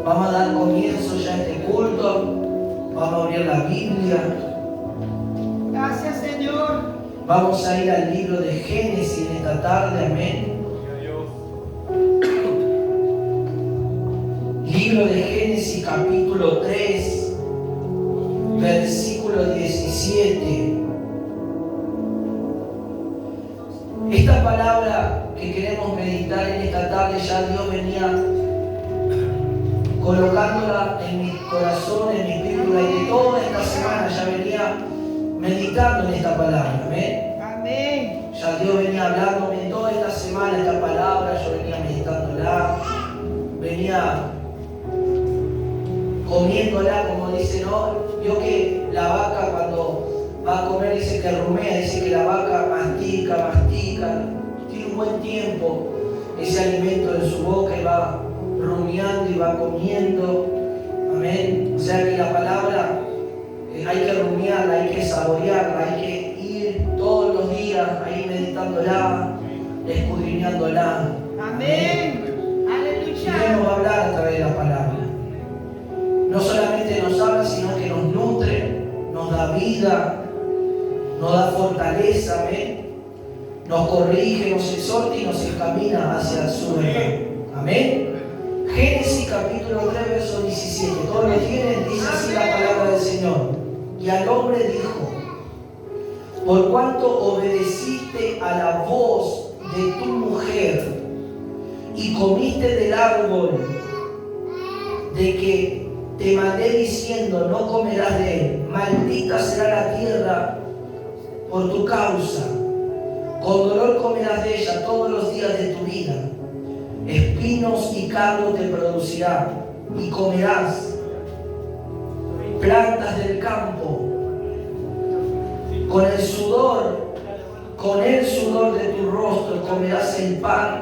Vamos a dar comienzo ya a este culto. Vamos a abrir la Biblia. Gracias, Señor. Vamos a ir al libro de Génesis en esta tarde. Amén. Libro de Génesis capítulo 3, versículo 17. Esta palabra que queremos meditar en esta tarde, ya Dios venía colocándola en mi corazón, en mi espíritu, y toda esta semana ya venía meditando en esta palabra. Amén. Amén. Ya Dios venía hablándome toda esta semana esta palabra, yo venía meditándola, venía comiéndola, como dice, ¿no? Vio que la vaca cuando va a comer dice que rumea, dice que la vaca mastica, tiene un buen tiempo ese alimento en su boca y va rumiando y va comiendo. Amén. O sea que la palabra hay que rumiarla, hay que saborearla, hay que ir todos los días ahí meditándola, escudriñándola. Amén. Aleluya. Queremos hablar a través de la palabra. No solamente nos habla, sino que nos nutre, nos da vida, nos da fortaleza, amén. Nos corrige, nos exhorta y nos encamina hacia su verdad. Amén. Génesis capítulo 3, verso 17. Todos lo tienen, dice así la palabra del Señor. Y al hombre dijo: por cuanto obedeciste a la voz de tu mujer y comiste del árbol de que te mandé diciendo, no comerás de él, maldita será la tierra por tu causa, con dolor comerás de ella todos los días de tu vida, espinos y cardo te producirá, y comerás plantas del campo, con el sudor de tu rostro comerás el pan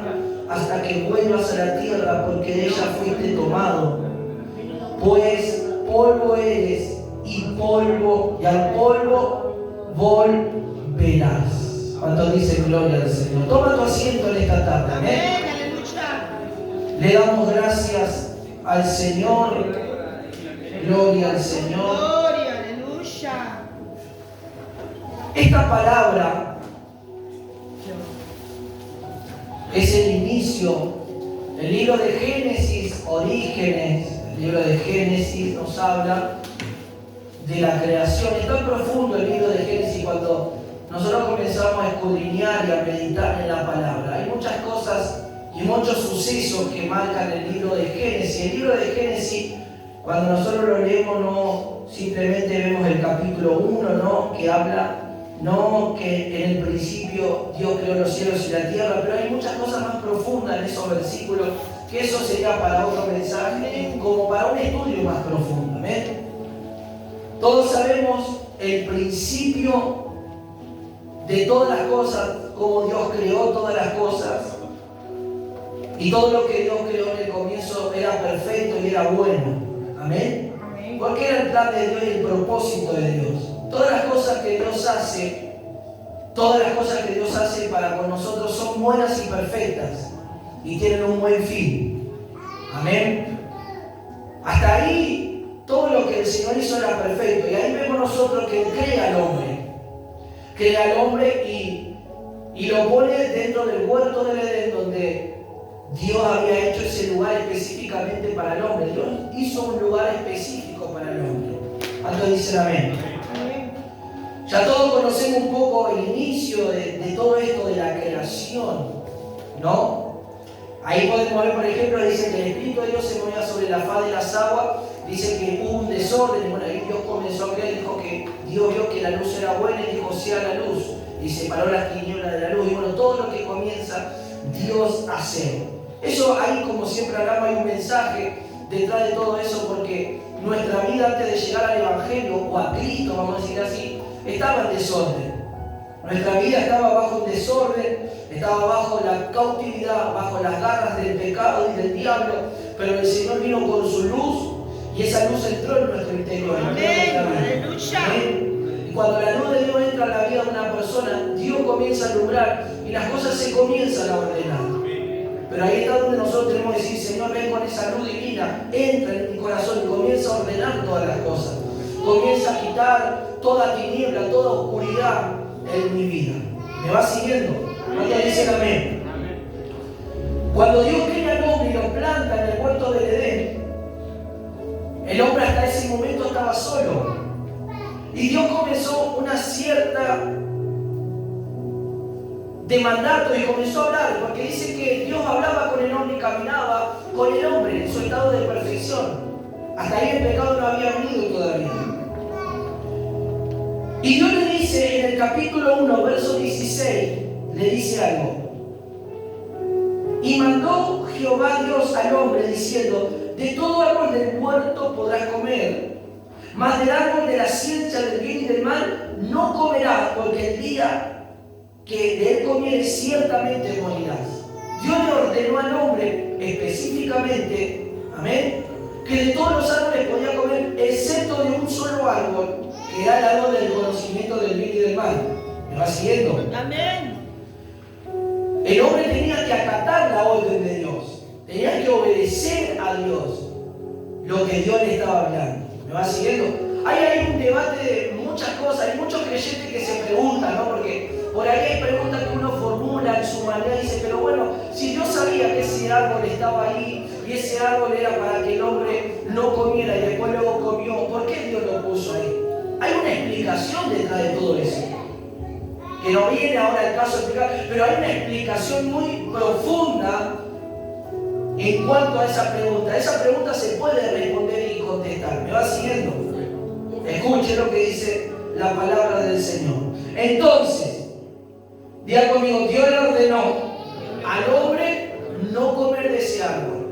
hasta que vuelvas a la tierra, porque de ella fuiste tomado. Pues polvo eres y al polvo volverás. ¿Cuánto dice gloria al Señor? Toma tu asiento en esta tarde. Amén. Aleluya. Le damos gracias al Señor. Gloria al Señor. Gloria, aleluya. Esta palabra es el inicio. El libro de Génesis, Orígenes, el libro de Génesis nos habla de la creación. Es tan profundo el libro de Génesis cuando nosotros comenzamos a escudriñar y a meditar en la palabra. Hay muchas cosas y muchos sucesos que marcan el libro de Génesis. El libro de Génesis, cuando nosotros lo leemos, no simplemente vemos el capítulo 1, ¿no? Que habla, no que en el principio Dios creó los cielos y la tierra, pero hay muchas cosas más profundas en esos versículos, que eso sería para otro mensaje, como para un estudio más profundo. ¿Ven? Todos sabemos el principio de todas las cosas, cómo Dios creó todas las cosas, y todo lo que Dios creó en el comienzo era perfecto y era bueno. Amén. Porque era el plan de Dios y el propósito de Dios. Todas las cosas que Dios hace para con nosotros son buenas y perfectas y tienen un buen fin. Amén. Hasta ahí todo lo que el Señor hizo era perfecto, y ahí vemos nosotros que Él crea al hombre y lo pone dentro del huerto del Edén, donde Dios había hecho ese lugar específicamente para el hombre. Dios hizo un lugar específico para el hombre. ¿Cuántos dicen amén? Ya todos conocemos un poco el inicio de todo esto de la creación, ¿no? Ahí podemos ver, por ejemplo, dice que el Espíritu de Dios se movía sobre la faz de las aguas. Dice que hubo un desorden. Bueno, ahí Dios comenzó a crear y dijo que Dios vio que la luz era buena y dijo sea la luz, y separó las tinieblas de la luz. Y bueno, todo lo que comienza Dios a hacer. Eso ahí, como siempre hablamos, hay un mensaje detrás de todo eso, porque nuestra vida antes de llegar al Evangelio o a Cristo, vamos a decir así, estaba en desorden. Nuestra vida estaba bajo un desorden, estaba bajo la cautividad, bajo las garras del pecado y del diablo, pero el Señor vino con su luz y esa luz entró en nuestro interior. Amén. Aleluya. Y cuando la luz de Dios entra en la vida de una persona, Dios comienza a alumbrar y las cosas se comienzan a ordenar. Pero ahí está donde nosotros tenemos que decir, Señor, ven con esa luz divina, entra en mi corazón y comienza a ordenar todas las cosas. Comienza a quitar toda tiniebla, toda oscuridad en mi vida. ¿Me va siguiendo? ¿Cuántos dicen amén? Cuando Dios crea al hombre y lo planta en el huerto del Edén, el hombre hasta ese momento estaba solo. Y Dios comenzó una cierta de mandato y comenzó a hablar, porque dice que Dios hablaba con el hombre y caminaba con el hombre en su estado de perfección. Hasta ahí el pecado no había venido todavía. Y Dios le dice en el capítulo 1, verso 16, le dice algo. Y mandó Jehová Dios al hombre diciendo, de todo árbol del huerto podrás comer, mas del árbol de la ciencia del bien y del mal no comerás, porque el día que de él comieres ciertamente morirás. Dios le ordenó al hombre específicamente, amén, que de todos los árboles podía comer, excepto de un solo árbol, que era el árbol del conocimiento del bien y del mal. ¿Me va siguiendo? Amén. El hombre tenía que acatar la orden de Dios, tenía que obedecer a Dios lo que Dios le estaba hablando. ¿Me va siguiendo? Hay un debate de muchas cosas, hay muchos creyentes que se preguntan, ¿no? Porque por ahí hay preguntas que uno formula en su manera y dice, pero bueno, si Dios sabía que ese árbol estaba ahí y ese árbol era para que el hombre no comiera y después luego comió, ¿por qué Dios lo puso ahí? Hay una explicación detrás de todo eso, que no viene ahora el caso de explicar, pero hay una explicación muy profunda en cuanto a esa pregunta. Esa pregunta se puede responder y contestar. ¿Me va siguiendo? Escuche lo que dice la palabra del Señor. Entonces, diga conmigo, Dios le ordenó al hombre no comer de ese árbol.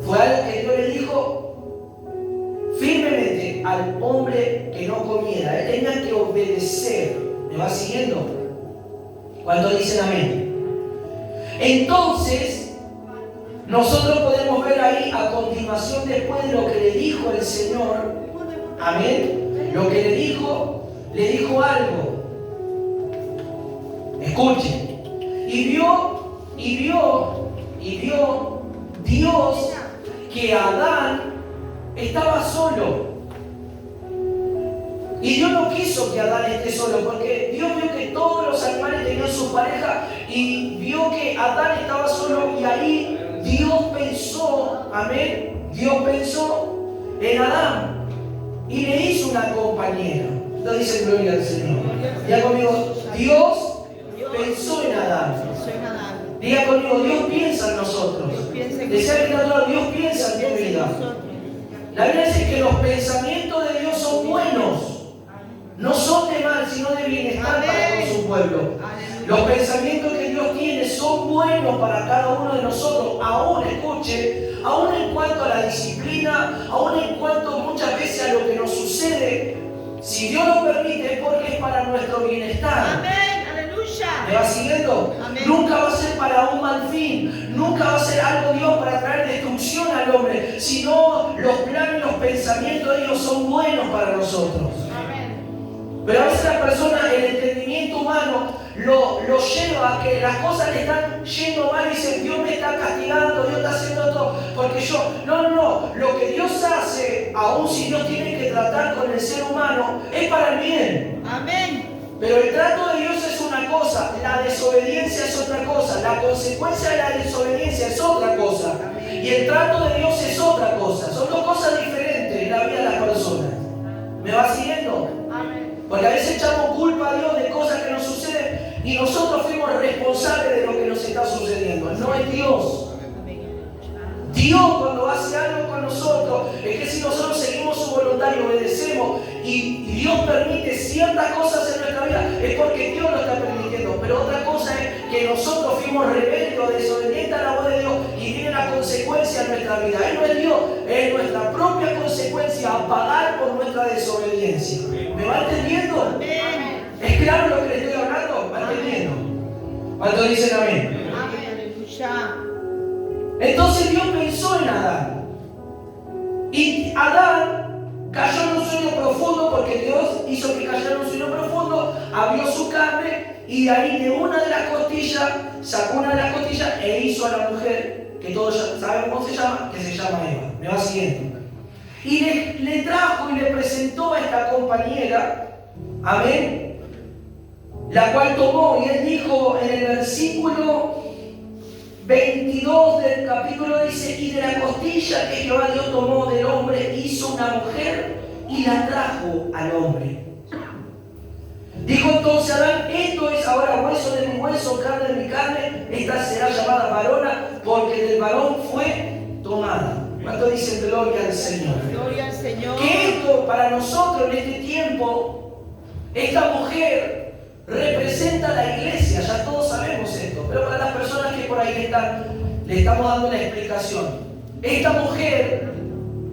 Fue algo que Dios le dijo firmemente al hombre que no comiera. Él tenía que obedecer. ¿Me va siguiendo? ¿Cuántos dicen amén? Entonces, nosotros podemos ver ahí a continuación después de lo que le dijo el Señor, amén, lo que le dijo algo. Escuchen. Y vio Dios que Adán estaba solo. Y Dios no quiso que Adán esté solo, porque Dios vio que todos los animales tenían su pareja y vio que Adán estaba solo y ahí Dios pensó, amén, Dios pensó en Adán y le hizo una compañera. Entonces dice gloria al Señor. Diga conmigo, Dios pensó en Adán. Diga conmigo, Dios piensa en nosotros. Decía que Dios piensa en tu vida. La Biblia dice que los pensamientos de Dios son buenos. No son de mal, sino de bienestar para con su pueblo. Los pensamientos que Dios tiene son buenos para cada uno de nosotros. Aún, escuche, aún en cuanto a la disciplina, aún en cuanto muchas veces a lo que nos sucede, si Dios lo permite es porque es para nuestro bienestar. Amén, aleluya. ¿Me va siguiendo? Amén. Nunca va a ser para un mal fin, nunca va a ser algo Dios para traer destrucción al hombre, sino los planes, los pensamientos de Dios son buenos para nosotros. Pero a veces la persona, el entendimiento humano, lo lleva a que las cosas le están yendo mal y dicen, Dios me está castigando, Dios está haciendo esto, porque yo... No. Lo que Dios hace, aun si Dios tiene que tratar con el ser humano, es para el bien. Amén. Pero el trato de Dios es una cosa, la desobediencia es otra cosa, la consecuencia de la desobediencia es otra cosa. Y el trato de Dios es otra cosa. Son dos cosas diferentes en la vida de las personas. ¿Me va siguiendo? Porque a veces echamos culpa a Dios de cosas que nos suceden y nosotros fuimos responsables de lo que nos está sucediendo. No es Dios. Dios cuando hace algo con nosotros, es que si nosotros seguimos su voluntad y obedecemos y Dios permite ciertas cosas en nuestra vida, es porque Dios lo está permitiendo. Pero otra cosa es que nosotros fuimos rebeldes o desobedientes a la voz de Dios y viene la consecuencia en nuestra vida. Él no es Dios, es nuestra propia consecuencia a pagar por nuestra desobediencia. ¿Me va entendiendo? Amén. ¿Es claro lo que le estoy hablando? ¿Va entendiendo? ¿Cuántos dicen amén? Amén, aleluya. Entonces Dios pensó en Adán. Y Adán cayó en un sueño profundo porque Dios hizo que cayera en un sueño profundo, abrió su carne y de ahí de una de las costillas, sacó una de las costillas e hizo a la mujer, que todos ya saben cómo se llama, que se llama Eva. Me va siguiendo. Y le trajo y le presentó a esta compañera, amén, la cual tomó, y él dijo en el versículo 22 del capítulo, dice, y de la costilla que Jehová Dios tomó del hombre, hizo una mujer y la trajo al hombre. Dijo entonces Adán, esto es ahora hueso de mi hueso, carne de mi carne, esta será llamada varona, porque del varón fue tomada. ¿Cuánto dicen gloria al Señor? Gloria al Señor. Que esto para nosotros en este tiempo, esta mujer representa a la iglesia, ya todos sabemos esto, pero para las personas que por ahí le estamos dando la explicación. Esta mujer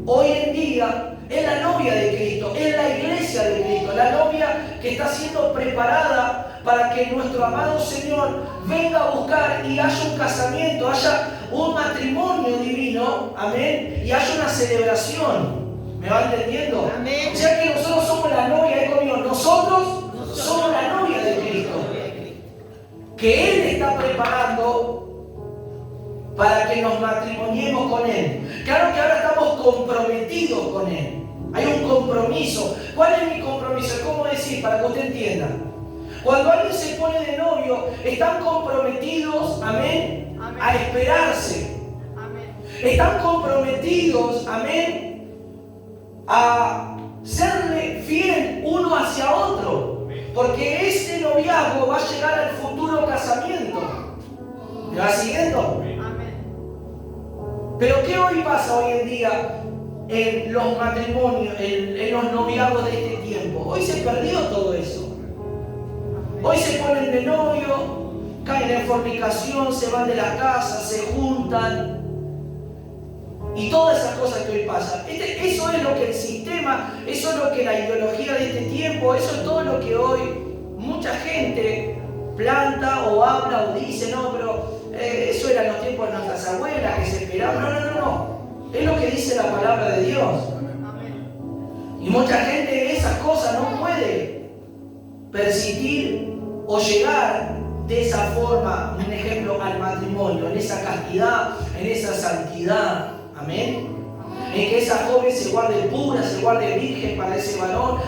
hoy en día es la novia de Cristo, es la iglesia de Cristo, la novia que está siendo preparada para que nuestro amado Señor venga a buscar y haya un casamiento, haya un matrimonio divino, amén, y haya una celebración. ¿Me va entendiendo? Amén. O sea que nosotros somos la novia, conmigo, nosotros somos la novia de Cristo, que Él está preparando para que nos matrimoniemos con Él. Claro que ahora estamos comprometidos con Él. Hay un compromiso. ¿Cuál es mi compromiso? ¿Cómo decir? Para que usted entienda. Cuando alguien se pone de novio, están comprometidos, amén, Amén. a esperarse. Amén. Están comprometidos, amén, a serle fiel uno hacia otro. Porque este noviazgo va a llegar al futuro casamiento. ¿Me va siguiendo? Amén. Pero ¿qué hoy pasa hoy en día en los matrimonios, en los noviazgos de este tiempo? Hoy se perdió todo eso. Hoy se ponen de novio, caen en fornicación, se van de la casa, se juntan. Y todas esas cosas que hoy pasan. Eso es lo que el sistema, eso es lo que la ideología de este tiempo, eso es todo lo que hoy mucha gente planta o habla o dice, no, pero eso era en los tiempos de nuestras abuelas que se esperaban. No. Es lo que dice la palabra de Dios. Amén. Y mucha gente esas cosas no puede persistir o llegar de esa forma, un ejemplo, al matrimonio, en esa castidad, en esa santidad. Amén. En que esa joven se guarde pura, se guarde virgen para ese varón,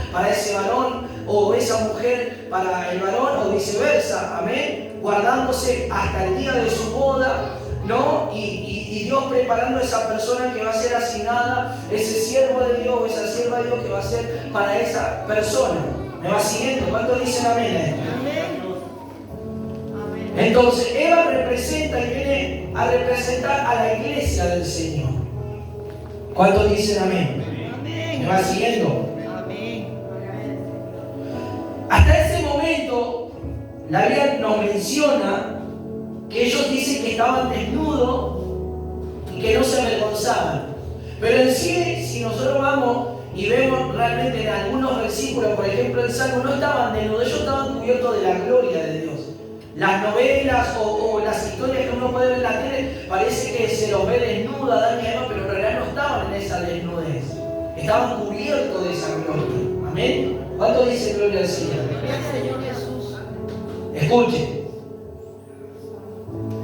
o esa mujer para el varón, o viceversa. Amén. Guardándose hasta el día de su boda, ¿no? Y Dios preparando a esa persona que va a ser asignada, ese siervo de Dios o esa sierva de Dios que va a ser para esa persona. ¿Me va siguiendo? ¿Cuántos dicen amén a esto? Amén. Entonces, Eva representa y viene a representar a la iglesia del Señor. ¿Cuántos dicen amén? Amén. ¿Me va siguiendo? Amén. Hasta ese momento, la Biblia nos menciona que ellos dicen que estaban desnudos y que no se avergonzaban. Pero en sí, si nosotros vamos y vemos realmente en algunos versículos, por ejemplo el Salmo, no estaban desnudos, ellos estaban cubiertos de la gloria de Dios. Las novelas o las historias que uno puede ver en la tele, parece que se los ve desnudos a Adán y a Eva, pero en realidad no estaban en esa desnudez. Estaban cubiertos de esa gloria. Amén. ¿Cuánto dice gloria al Señor? Gloria al Señor Jesús. Escuchen.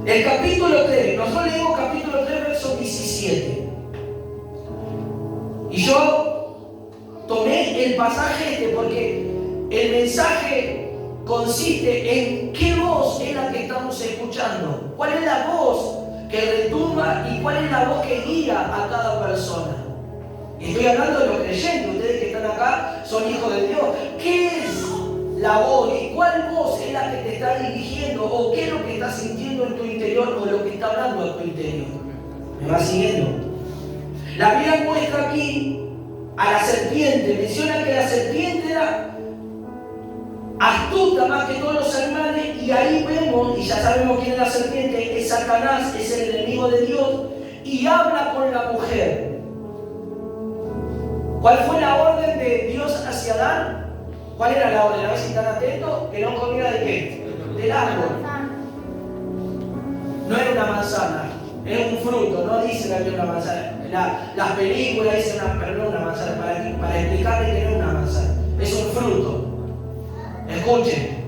El capítulo 3, nosotros leemos capítulo 3, verso 17. Y yo tomé el pasaje porque el mensaje consiste en qué voz es la que estamos escuchando. ¿Cuál es la voz que retumba y cuál es la voz que guía a cada persona? Y estoy hablando de los creyentes, ustedes que están acá son hijos de Dios. ¿Qué es la voz y cuál voz es la que te está dirigiendo o qué es lo que estás sintiendo en tu interior o lo que está hablando en tu interior? ¿Me va siguiendo? La Biblia muestra aquí a la serpiente, menciona que la serpiente era astuta más que todos los animales, y ahí vemos, y ya sabemos quién es la serpiente, es Satanás, es el enemigo de Dios, y habla con la mujer. ¿Cuál fue la orden de Dios hacia Adán? ¿Cuál era la orden? A ver si están atentos, que no comiera de qué? Del árbol. No era una manzana. es un fruto, no dice la Biblia una manzana. Las películas dicen una manzana, para explicarle que no es una manzana, es un fruto. Escuchen,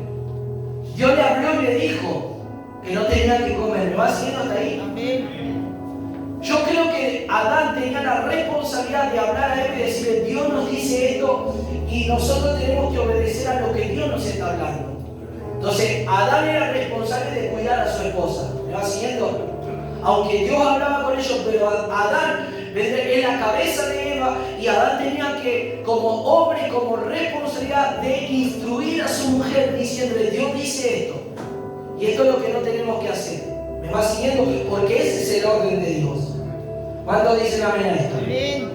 Dios le habló y le dijo que no tenía que comer. ¿Me va siguiendo hasta ahí? Amén. Yo creo que Adán tenía la responsabilidad de hablar a Eva y decirle, Dios nos dice esto y nosotros tenemos que obedecer a lo que Dios nos está hablando. Entonces, Adán era responsable de cuidar a su esposa. ¿Me va siguiendo? Aunque Dios hablaba con ellos, pero Adán es la cabeza de Eva y Adán tenía que, como hombre, como responsabilidad de instruir a su mujer diciéndole, Dios dice esto. Y esto es lo que no tenemos que hacer. ¿Me va siguiendo? Porque ese es el orden de Dios. ¿Cuántos dicen amén a esto? Amén.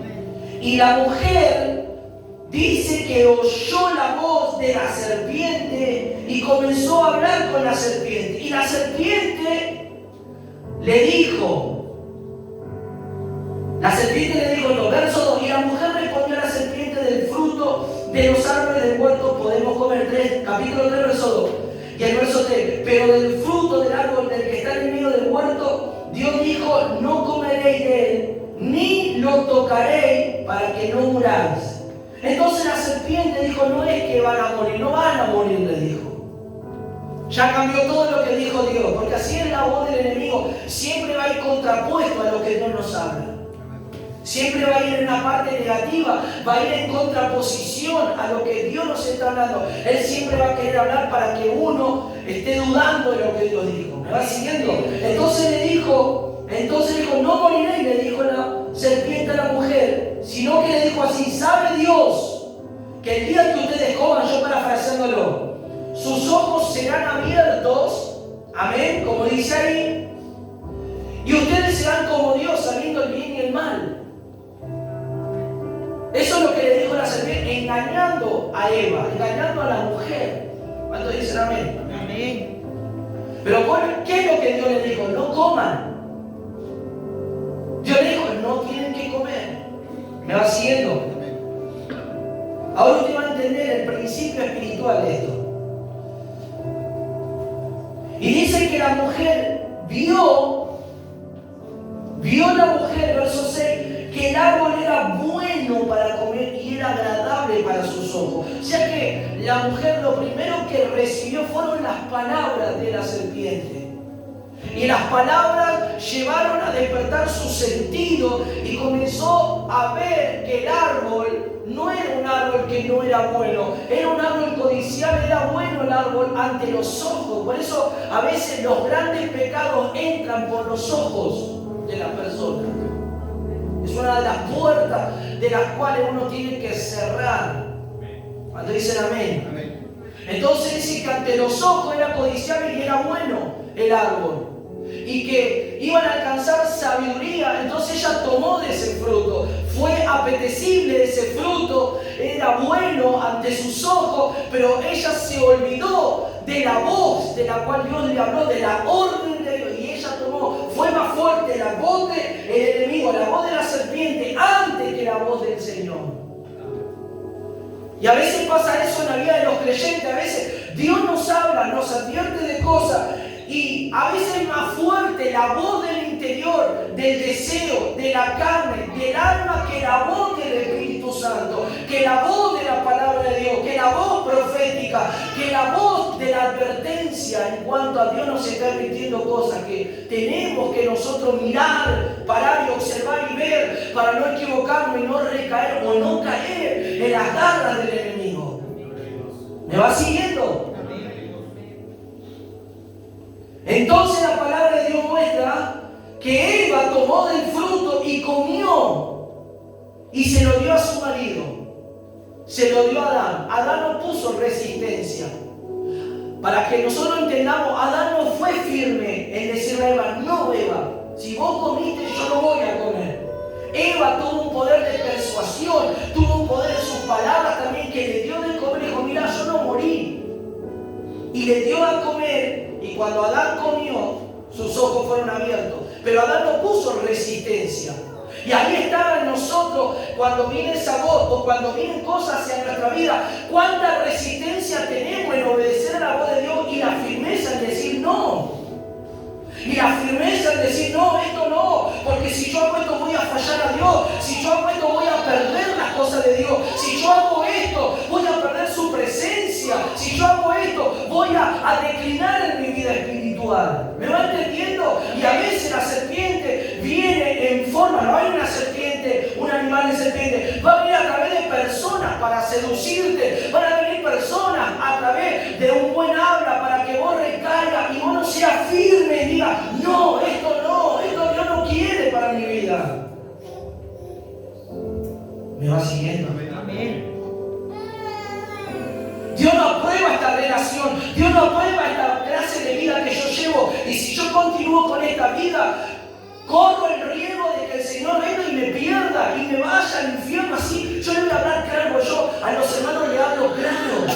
Y la mujer dice que oyó la voz de la serpiente y comenzó a hablar con la serpiente. Y la serpiente le dijo, no, verso 2, y la mujer respondió a la serpiente, del fruto de los árboles del huerto podemos comer. Capítulo 3, verso 2. Y el verso 3, pero del fruto del árbol del que está en el medio del huerto, Dios dijo, no comeréis de él, ni lo tocaréis para que no muráis. Entonces la serpiente dijo, no es que van a morir, no van a morir, le dijo. Ya cambió todo lo que dijo Dios, porque así es la voz del enemigo, siempre va a ir contrapuesto a lo que Dios nos habla. Siempre va a ir en una parte negativa, va a ir en contraposición a lo que Dios nos está hablando. Él siempre va a querer hablar para que uno esté dudando de lo que Dios dijo. ¿Me va siguiendo? Entonces dijo, no moriréis, le dijo la serpiente a la mujer, sino que le dijo así, ¿sabe Dios que el día que ustedes coman, yo parafraseándolo, sus ojos serán abiertos, amén, como dice ahí, y ustedes serán como Dios, sabiendo el bien y el mal? Eso es lo que le dijo la serpiente, engañando a Eva, engañando a la mujer. ¿Cuántos dicen amén? Amén. Pero ¿qué es lo que Dios le dijo? No coman. Dios le dijo, no tienen que comer. ¿Me va siguiendo? Ahora usted va a entender el principio espiritual de esto. Y dice que la mujer vio la mujer, verso 6, que el árbol era bueno para comer y era agradable para sus ojos. O sea que la mujer lo primero que recibió fueron las palabras de la serpiente. Y las palabras llevaron a despertar su sentido y comenzó a ver que el árbol no era un árbol que no era bueno, era un árbol codiciable, era bueno el árbol ante los ojos. Por eso a veces los grandes pecados entran por los ojos de las personas. Es una de las puertas de las cuales uno tiene que cerrar. Cuando dicen amén. Amén. Entonces dice que ante los ojos era codiciable y era bueno el árbol. Y que iban a alcanzar sabiduría. Entonces ella tomó de ese fruto. Fue apetecible ese fruto. Era bueno ante sus ojos. Pero ella se olvidó de la voz de la cual Dios le habló, de la orden de Dios. Y ella tomó, fue más fuerte la voz del enemigo, la voz de la serpiente, antes que la voz del Señor. Y a veces pasa eso en la vida de los creyentes. A veces Dios nos habla, nos advierte de cosas. Y a veces es más fuerte la voz del interior, del deseo, de la carne, del alma, que la voz del Espíritu Santo, que la voz de la palabra de Dios, que la voz profética, que la voz de la advertencia en cuanto a Dios nos está advirtiendo cosas que tenemos que nosotros mirar, parar y observar y ver para no equivocarnos y no recaer o no caer en las garras del enemigo. ¿Me va siguiendo? Entonces la palabra de Dios muestra que Eva tomó del fruto y comió y se lo dio a su marido, se lo dio a Adán. Adán no puso resistencia. Para que nosotros entendamos, Adán no fue firme en decirle a Eva, no Eva, si vos comiste yo no voy a comer. Eva tuvo un poder de persuasión, tuvo un poder en sus palabras también, que le dio de comer y dijo, mira, yo no morí. Y le dio a comer. Y cuando Adán comió, sus ojos fueron abiertos. Pero Adán no puso resistencia. Y ahí está en nosotros, cuando viene el sabor o cuando vienen cosas hacia nuestra vida, cuánta resistencia tenemos en obedecer a la voz de Dios y la firmeza en decir no. Y la firmeza en decir, no, esto no, porque si yo hago esto voy a fallar a Dios, si yo hago esto voy a perder las cosas de Dios, si yo hago esto voy a perder su presencia, si yo hago esto voy a declinar en mi vida espiritual. ¿Me va entendiendo? Y a veces la serpiente viene en forma, no hay una serpiente, un animal de serpiente, va a venir a través de personas para seducirte, van a venir personas a través de un buen habla para que vos recaigas y vos no seas firme y digas, no, esto Dios no quiere para mi vida. ¿Me va siguiendo? Amén. Dios no aprueba esta relación, Dios no aprueba esta clase de vida que yo llevo. Y si yo continúo con esta vida, corro el riesgo de que el Señor venga y me pierda y me vaya al infierno así. Yo le voy a hablar claro, yo a los hermanos le hablo claro.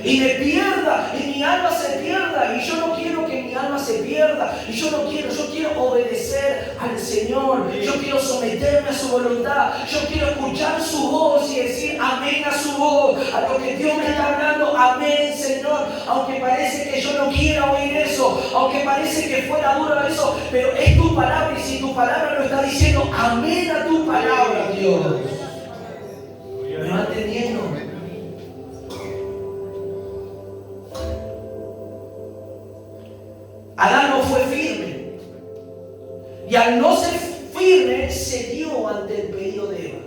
Y me pierda, y mi alma se pierda, y yo no quiero que mi alma se pierda, y yo quiero obedecer al Señor, yo quiero someterme a su voluntad, yo quiero escuchar su voz y decir amén a su voz, a lo que Dios me está hablando, amén Señor, aunque parece que yo no quiera oír eso, aunque parece que fuera duro eso, pero es tu palabra, y si tu palabra lo está diciendo, amén a tu palabra, Dios. ¿Me va entendiendo? Adán no fue firme. Y al no ser firme, cedió ante el pedido de Eva.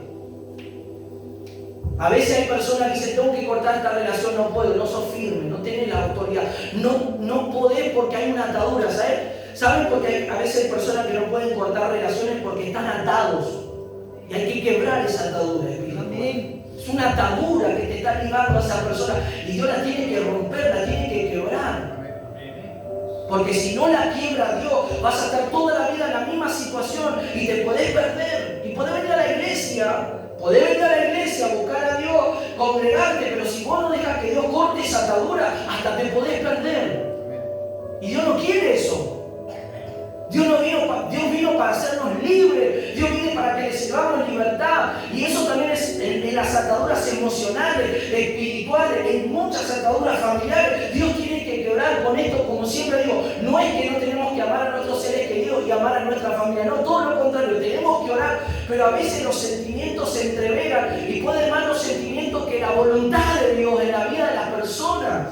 A veces hay personas que dicen, tengo que cortar esta relación, no puedo, no sos firme, no tenés la autoridad. No podés porque hay una atadura, ¿sabes? ¿Saben? Porque a veces hay personas que no pueden cortar relaciones porque están atados. Y hay que quebrar esa atadura espiritual. Es una atadura que te está ligando a esa persona. Y Dios la tiene que romper, la tiene que quebrar. Porque si no la quiebra Dios, vas a estar toda la vida en la misma situación y te podés perder. Y podés venir a la iglesia, a buscar a Dios, congregarte, pero si vos no dejas que Dios corte esa atadura, hasta te podés perder. Y Dios no quiere eso. Dios vino para hacernos libres. Dios viene para que le sirvamos libertad. Y eso también es en las ataduras emocionales, espirituales, en muchas ataduras familiares. Dios tiene que quebrar con esto, como siempre digo. No es que no tenemos que amar a nuestros seres queridos y amar a nuestra familia. No, todo lo contrario. Tenemos que orar. Pero a veces los sentimientos se entreveran y pueden más los sentimientos que la voluntad de Dios en la vida de las personas.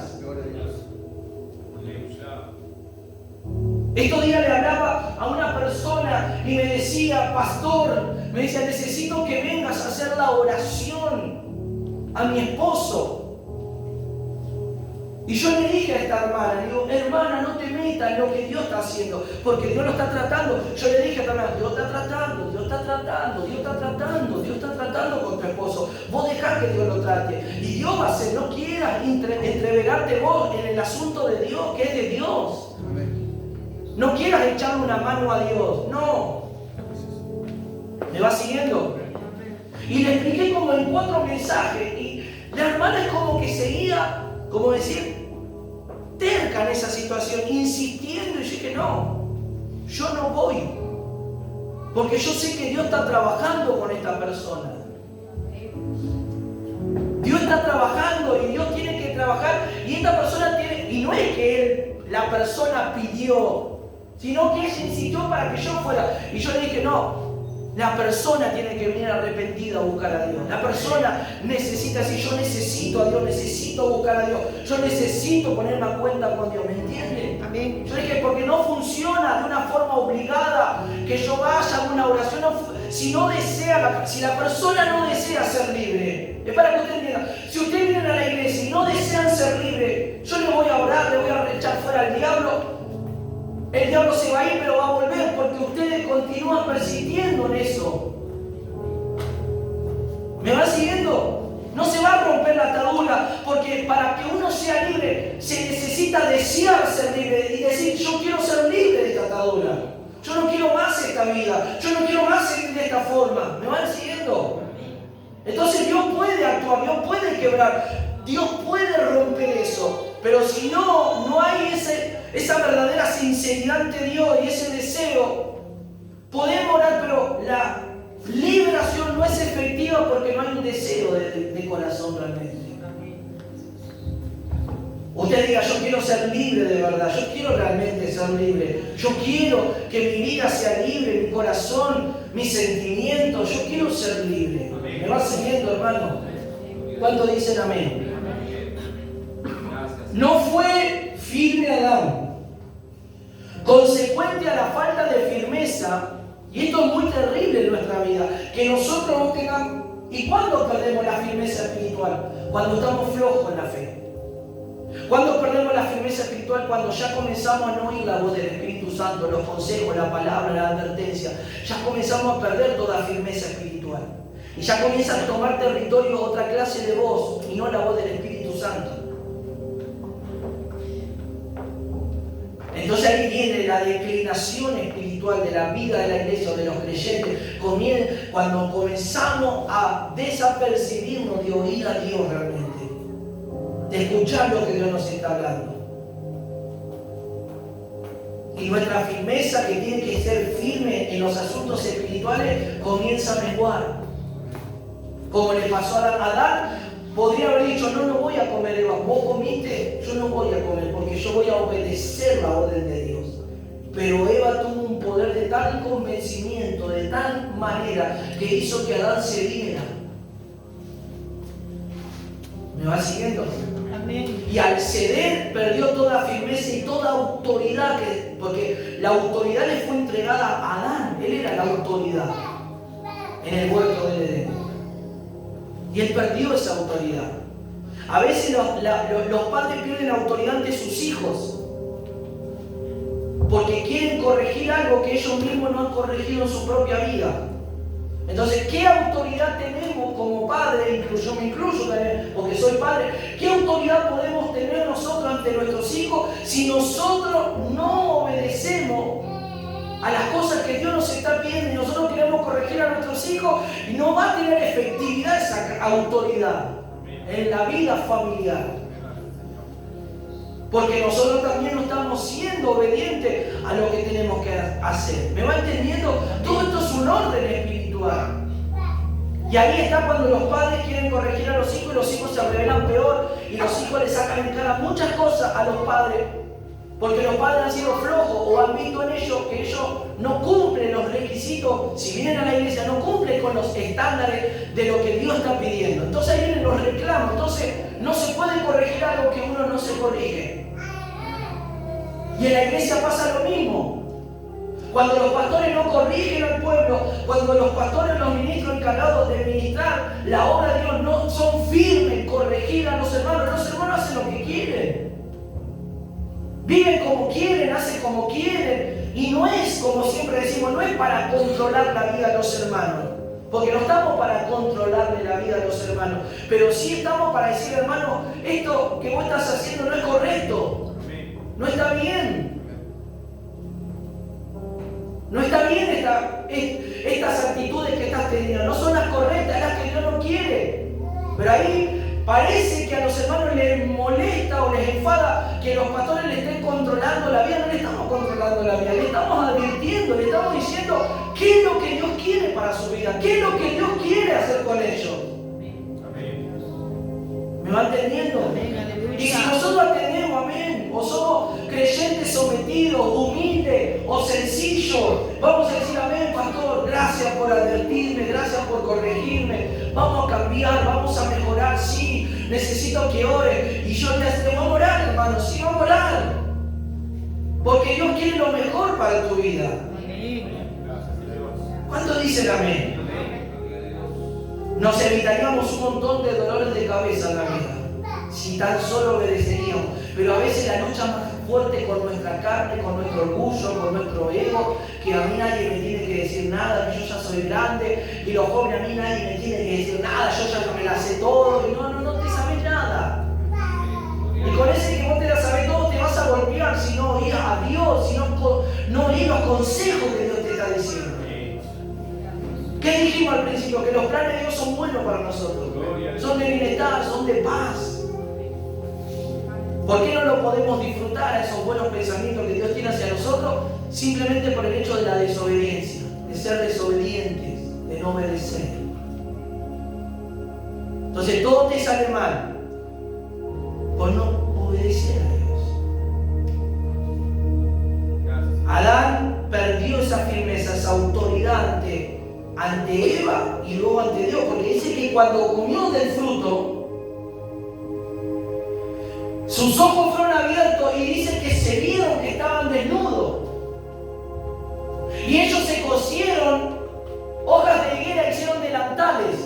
Estos días le hablaba a una persona y me decía, pastor, me decía, necesito que vengas a hacer la oración a mi esposo. Y yo le dije a esta hermana, digo, hermana, no te metas en lo que Dios está haciendo, porque Dios lo está tratando. Yo le dije a esta hermana, Dios está tratando con tu esposo. Vos dejá que Dios lo trate. Y Dios va a hacer, no quieras entreverarte vos en el asunto de Dios, que es de Dios. No quieras echarle una mano a Dios, no. ¿Me va siguiendo? Y le expliqué como en 4 mensajes y la hermana es como que seguía, como decir, terca en esa situación, insistiendo, y yo dije, no, yo no voy, porque yo sé que Dios está trabajando con esta persona. Dios está trabajando y Dios tiene que trabajar, y esta persona tiene, y no es que la persona pidió, sino que ella insistió para que yo fuera. Y yo le dije, no, la persona tiene que venir arrepentida a buscar a Dios. La persona necesita decir, yo necesito a Dios, necesito buscar a Dios, yo necesito ponerme a cuenta con Dios, ¿me entiende? Amén. Yo dije, porque no funciona de una forma obligada, que yo vaya a una oración, si la persona no desea ser libre. Es para que usted entienda, si ustedes vienen a la iglesia y no desean ser libres, yo le voy a orar, le voy a echar fuera al diablo. El diablo se va a ir, pero va a volver porque ustedes continúan persistiendo en eso. ¿Me van siguiendo? No se va a romper la atadura, porque para que uno sea libre se necesita desear ser libre y decir, yo quiero ser libre de esta atadura. Yo no quiero más esta vida, yo no quiero más seguir de esta forma. ¿Me van siguiendo? Entonces Dios puede actuar, Dios puede quebrar, Dios puede romper eso. Pero si no hay esa verdadera sinceridad ante Dios y ese deseo, podemos orar, pero la liberación no es efectiva porque no hay un deseo de corazón realmente. Usted diga, yo quiero ser libre de verdad, yo quiero realmente ser libre. Yo quiero que mi vida sea libre, mi corazón, mis sentimientos, yo quiero ser libre. ¿Me va siguiendo, hermano? ¿Cuántos dicen amén? No fue firme Adán. Consecuente a la falta de firmeza, y esto es muy terrible en nuestra vida, que nosotros no tengamos. ¿Y cuándo perdemos la firmeza espiritual? Cuando estamos flojos en la fe. ¿Cuándo perdemos la firmeza espiritual? Cuando ya comenzamos a no oír la voz del Espíritu Santo, los consejos, la palabra, la advertencia. Ya comenzamos a perder toda firmeza espiritual. Y ya comienza a tomar territorio otra clase de voz y no la voz del Espíritu Santo. Entonces ahí viene la declinación espiritual de la vida de la iglesia o de los creyentes. Cuando comenzamos a desapercibirnos de oír a Dios realmente. De escuchar lo que Dios nos está hablando. Y nuestra firmeza, que tiene que ser firme en los asuntos espirituales, comienza a menguar. Como le pasó a Adán, podría haber dicho, no voy a comer, Eva, vos comiste, yo no voy a comer, porque yo voy a obedecer la orden de Dios. Pero Eva tuvo un poder de tal convencimiento, de tal manera, que hizo que Adán cediera. ¿Me va siguiendo? Amén. Y al ceder perdió toda firmeza y toda autoridad, porque la autoridad le fue entregada a Adán. Él era la autoridad en el huerto del Edén. Y él perdió esa autoridad. A veces los padres pierden la autoridad ante sus hijos porque quieren corregir algo que ellos mismos no han corregido en su propia vida. Entonces, ¿qué autoridad tenemos como padres? Yo me incluyo también, porque soy padre. ¿Qué autoridad podemos tener nosotros ante nuestros hijos si nosotros no obedecemos a las cosas que Dios nos está pidiendo y nosotros queremos corregir a nuestros hijos? Y no va a tener efectividad esa autoridad en la vida familiar. Porque nosotros también no estamos siendo obedientes a lo que tenemos que hacer. ¿Me va entendiendo? Todo esto es un orden espiritual. Y ahí está cuando los padres quieren corregir a los hijos y los hijos se rebelan peor y los hijos le sacan en cara muchas cosas a los padres. Porque los padres han sido flojos o han visto en ellos que ellos no cumplen los requisitos. Si vienen a la iglesia, no cumplen con los estándares de lo que Dios está pidiendo. Entonces ahí vienen los reclamos. Entonces no se puede corregir algo que uno no se corrige. Y en la iglesia pasa lo mismo. Cuando los pastores no corrigen al pueblo, cuando los pastores, los ministros encargados de ministrar la obra de Dios no son firmes en corregir a los hermanos hacen lo que quieren. Viven como quieren, hacen como quieren. Y no es, como siempre decimos, no es para controlar la vida de los hermanos. Porque no estamos para controlarle la vida a los hermanos. Pero sí estamos para decir, hermano, esto que vos estás haciendo no es correcto. No está bien. No está bien estas actitudes que estás teniendo. No son las correctas, las que Dios no quiere. Pero ahí parece que a los hermanos les molesta o les enfada que los pastores le estén controlando la vida. No le estamos controlando la vida, le estamos advirtiendo, le estamos diciendo qué es lo que Dios quiere para su vida, qué es lo que Dios quiere hacer con ellos. ¿Me va entendiendo? Y si nosotros atendemos, amén, o somos creyentes sometidos, humildes o sencillos, vamos a decir, amén, pastor, gracias por advertirme, gracias por corregirme, vamos a cambiar, vamos a mejorar, sí, necesito que ore. Y yo le digo, vamos a orar, hermano, sí, vamos a orar. Porque Dios quiere lo mejor para tu vida. ¿Cuántos dicen amén? Nos evitaríamos un montón de dolores de cabeza en la vida, si tan solo obedeceríamos. Pero a veces la lucha más fuerte con nuestra carne, con nuestro orgullo, con nuestro ego, que a mí nadie me tiene que decir nada, que yo ya soy grande, y los jóvenes a mí nadie me tiene que decir nada, yo ya no me la sé todo, y no te sabes nada. Y con ese que vos te la sabes todo te vas a golpear si no oís a Dios, si no oís los consejos que Dios te está diciendo. ¿Qué dijimos al principio? Que los planes de Dios son buenos para nosotros. Son de bienestar, son de paz. ¿Por qué no lo podemos disfrutar a esos buenos pensamientos que Dios tiene hacia nosotros? Simplemente por el hecho de la desobediencia, de ser desobedientes, de no obedecer. Entonces todo te sale mal por obedeciera a Dios. Adán perdió esa firmeza, esa autoridad ante Eva y luego ante Dios, porque dice que cuando comió del fruto, sus ojos fueron abiertos y dice que se vieron que estaban desnudos. Y ellos se cosieron hojas de higuera, hicieron delantales.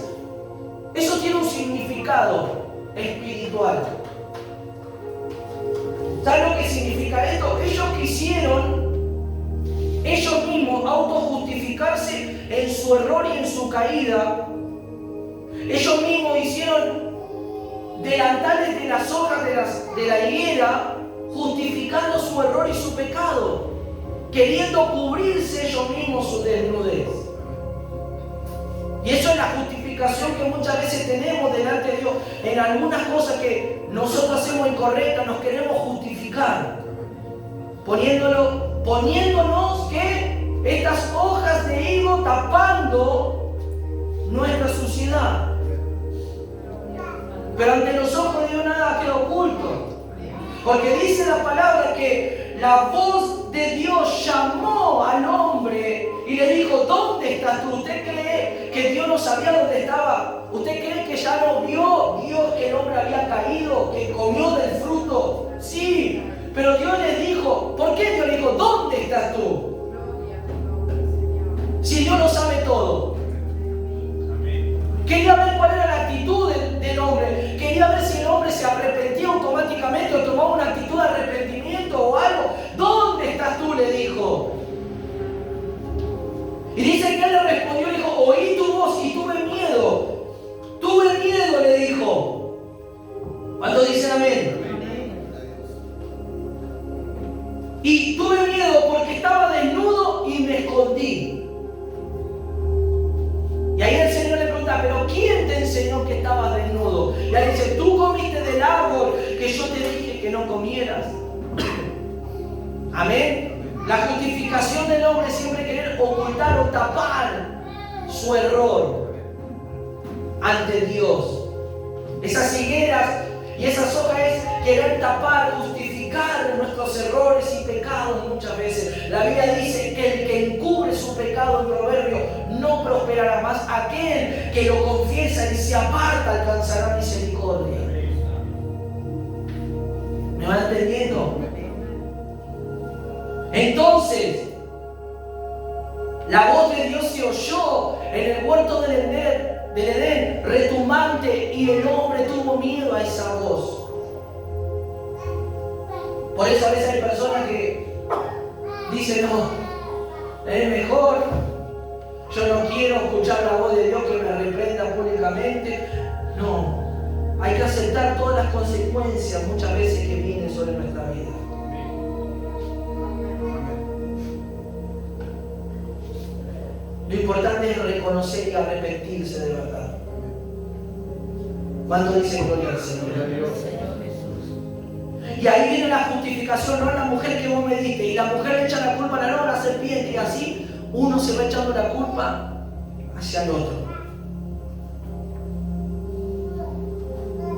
Eso tiene un significado espiritual. ¿Saben lo que significa esto? Ellos quisieron ellos mismos autojustificarse en su error y en su caída. Ellos mismos hicieron delantales de las hojas de la higuera, justificando su error y su pecado, queriendo cubrirse ellos mismos su desnudez. Y eso es la justificación que muchas veces tenemos delante de Dios. En algunas cosas que nosotros hacemos incorrectas, nos queremos justificar, poniéndonos que estas hojas de higo tapando nuestra suciedad. Pero ante los ojos de Dios nada queda oculto. Porque dice la palabra que la voz de Dios llamó al hombre y le dijo: ¿dónde estás tú? ¿Usted cree que Dios no sabía dónde estaba? ¿Usted cree que ya no vio Dios que el hombre había caído, que comió del fruto? Sí, pero Dios le dijo, ¿por qué Dios le dijo: ¿dónde estás tú? Si Dios lo sabe todo. Quería ver cuál era la actitud del hombre. Quería ver si el hombre se arrepentía automáticamente o tomaba una actitud de arrepentimiento o algo. ¿Dónde estás tú?, le dijo. Y dice que él le respondió, le dijo: oí tu voz y tuve miedo. Tuve miedo, le dijo. ¿Cuántos dicen amén? Y tuve miedo porque estaba desnudo y me escondí. Y ahí el Señor le pregunta: ¿pero quién te enseñó que estabas desnudo? Y él dice: tú comiste del árbol que yo te dije que no comieras. Amén. La justificación del hombre es siempre querer ocultar o tapar su error ante Dios. Esas higueras y esas hojas es querer tapar, justificar nuestros errores y pecados muchas veces. La Biblia dice que el que encubre su pecado, en Proverbio, no prosperará más. Aquel que lo confiesa y se aparta alcanzará misericordia. ¿Me van entendiendo? Entonces, la voz de Dios se oyó en el huerto del Edén, retumbante, y el hombre tuvo miedo a esa voz. Por eso a veces hay personas que dicen: no, es mejor, yo no quiero escuchar la voz de Dios que me reprenda públicamente. No, hay que aceptar todas las consecuencias muchas veces que vienen sobre nuestra vida. Lo importante es reconocer y arrepentirse de verdad. ¿Cuánto dicen gloria al Señor? Y ahí viene la justificación, no a la mujer que vos me diste. Y la mujer le echa la culpa a la serpiente. Y así uno se va echando la culpa hacia el otro.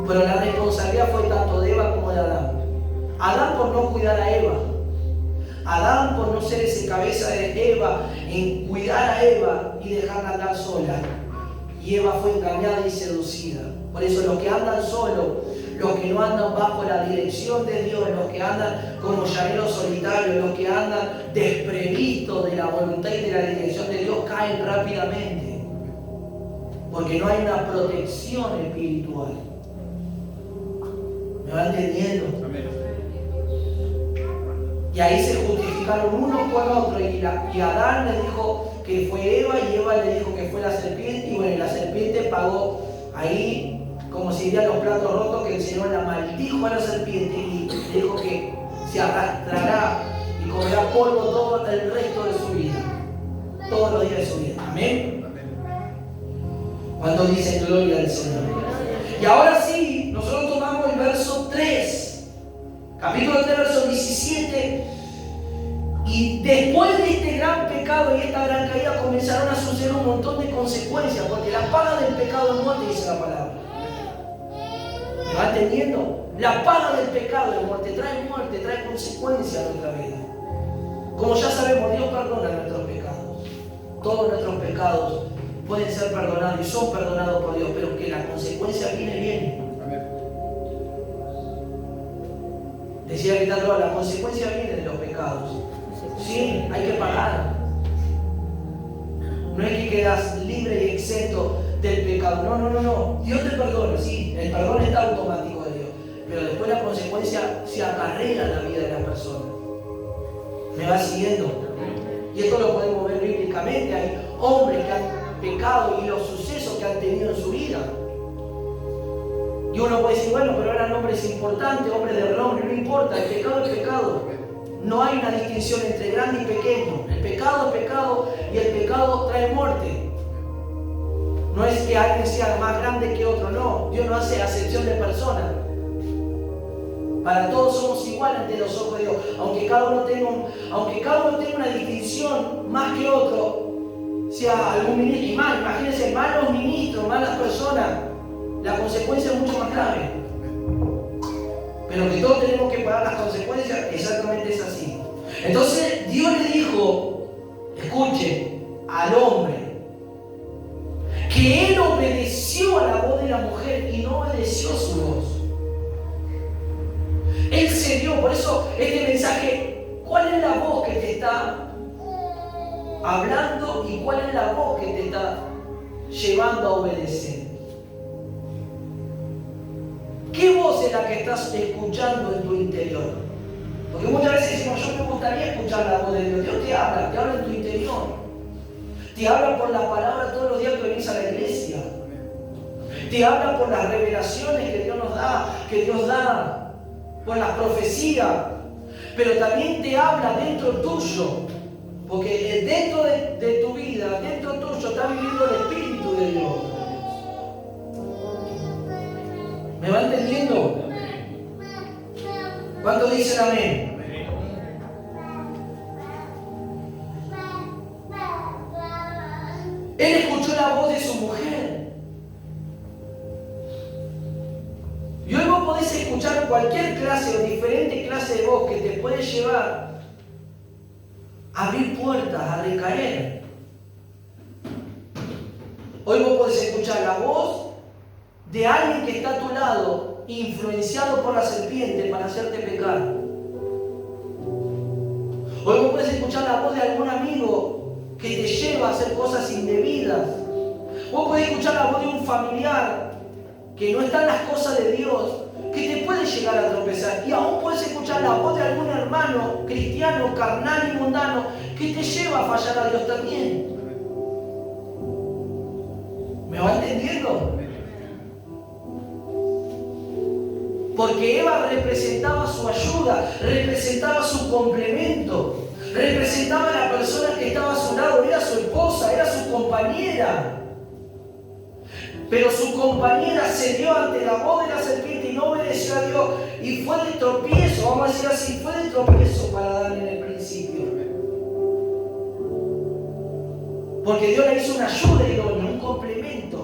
Pero la responsabilidad fue tanto de Eva como de Adán. Adán por no cuidar a Eva. Adán por no ser ese cabeza de Eva en cuidar a Eva y dejarla andar sola. Y Eva fue engañada y seducida. Por eso los que andan solos, los que no andan bajo la dirección de Dios, los que andan como llaneros solitarios, los que andan desprevistos de la voluntad y de la dirección de Dios, caen rápidamente. Porque no hay una protección espiritual. ¿Me va entendiendo? Amén. Y ahí se justificaron unos con otros. Y Adán le dijo que fue Eva, y Eva le dijo que fue la serpiente. Y bueno, la serpiente pagó ahí, como si dirían los platos rotos, que el Señor la maldijo a la serpiente y le dijo que se arrastrará y comerá polvo todo el resto de su vida, todos los días de su vida. Amén. Cuando dicen gloria al Señor. Y ahora sí, nosotros tomamos el verso 3. Capítulo 3, verso 17. Y después de este gran pecado y esta gran caída comenzaron a suceder un montón de consecuencias, porque la paga del pecado es muerte, dice la palabra. ¿Me va entendiendo? La paga del pecado es muerte, trae consecuencias a nuestra vida. Como ya sabemos, Dios perdona nuestros pecados. Todos nuestros pecados pueden ser perdonados y son perdonados por Dios, pero que la consecuencia viene. Decía que la consecuencia viene de los pecados. Sí, hay que pagar. No es que quedas libre y exento del pecado. No. Dios te perdona, sí. El perdón está automático de Dios. Pero después la consecuencia se acarrea en la vida de la persona. ¿Me va siguiendo? Y esto lo podemos ver bíblicamente. Hay hombres que han pecado y los sucesos que han tenido en su vida. Y uno puede decir, bueno, pero eran hombres importantes, hombres de renombre, no importa, el pecado es pecado. No hay una distinción entre grande y pequeño. El pecado es pecado y el pecado trae muerte. No es que alguien sea más grande que otro, no. Dios no hace acepción de personas. Para todos somos iguales ante los ojos de Dios. Aunque cada uno tenga una distinción más que otro, sea algún ministro, y más, imagínense, malos ministros, malas personas, la consecuencia es mucho más grave. Pero que todos tenemos que pagar las consecuencias, exactamente es así. Entonces Dios le dijo, escuche, al hombre, que él obedeció a la voz de la mujer y no obedeció su voz. Él cedió. Por eso este mensaje, ¿cuál es la voz que te está hablando y cuál es la voz que te está llevando a obedecer? ¿Qué voz es la que estás escuchando en tu interior? Porque muchas veces decimos, yo me gustaría escuchar la voz de Dios. Dios te habla en tu interior. Te habla por la palabra todos los días que venís a la iglesia. Te habla por las revelaciones que Dios da, por las profecías. Pero también te habla dentro tuyo. Porque dentro de tu vida, dentro tuyo, está viviendo el Espíritu de Dios. ¿Me va entendiendo? ¿Cuántos dicen amén? Él escuchó la voz de su mujer. Y hoy vos podés escuchar cualquier clase o diferente clase de voz que te puede llevar a abrir puertas, a recaer. Hoy vos podés escuchar la voz de alguien que está a tu lado, influenciado por la serpiente para hacerte pecar. Hoy vos podés escuchar la voz de algún amigo que te lleva a hacer cosas indebidas. Vos podés escuchar la voz de un familiar que no está en las cosas de Dios, que te puede llegar a tropezar. Y aún puedes escuchar la voz de algún hermano cristiano, carnal y mundano, que te lleva a fallar a Dios también. ¿Me va entendiendo? Porque Eva representaba su ayuda, representaba su complemento, representaba a la persona que estaba a su lado, era su esposa, era su compañera. Pero su compañera cedió ante la voz de la serpiente y no obedeció a Dios. Y fue de tropiezo, vamos a decir así, fue de tropiezo para Adán en el principio. Porque Dios le hizo una ayuda idónea, un complemento.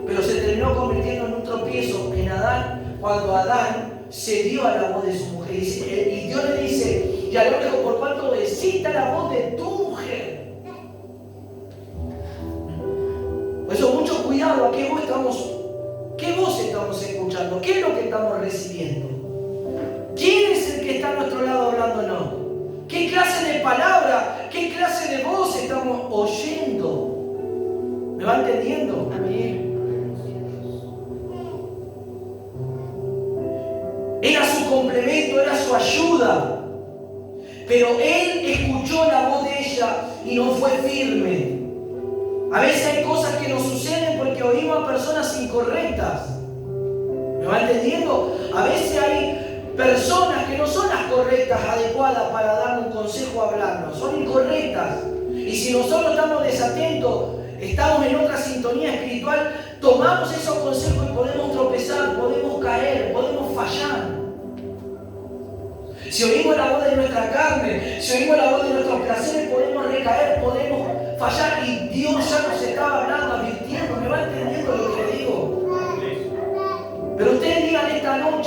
Pero se terminó convirtiendo en un tropiezo en Adán, cuando Adán cedió a la voz de su mujer. Y Dios le dice, y a lo lejos, por cuanto obedeciste a la voz de tu mujer. Por eso mucho cuidado a qué voz estamos escuchando, qué es lo que estamos recibiendo. ¿Quién es el que está a nuestro lado hablándonos? ¿Qué clase de palabra, qué clase de voz estamos oyendo? ¿Me va entendiendo? Amén. Era su complemento, era su ayuda. Pero él escuchó la voz de ella y no fue firme. A veces hay cosas que nos suceden porque oímos a personas incorrectas. ¿Me va entendiendo? A veces hay personas que no son las correctas, adecuadas para dar un consejo, hablarnos. Son incorrectas. Y si nosotros estamos desatentos, estamos en otra sintonía espiritual, tomamos esos consejos y podemos tropezar, podemos caer, podemos fallar. Si oímos la voz de nuestra carne, si oímos la voz de nuestros placeres, podemos recaer, podemos fallar. Y Dios ya nos estaba hablando, advirtiendo. ¿Me va entendiendo lo que le digo? Pero usted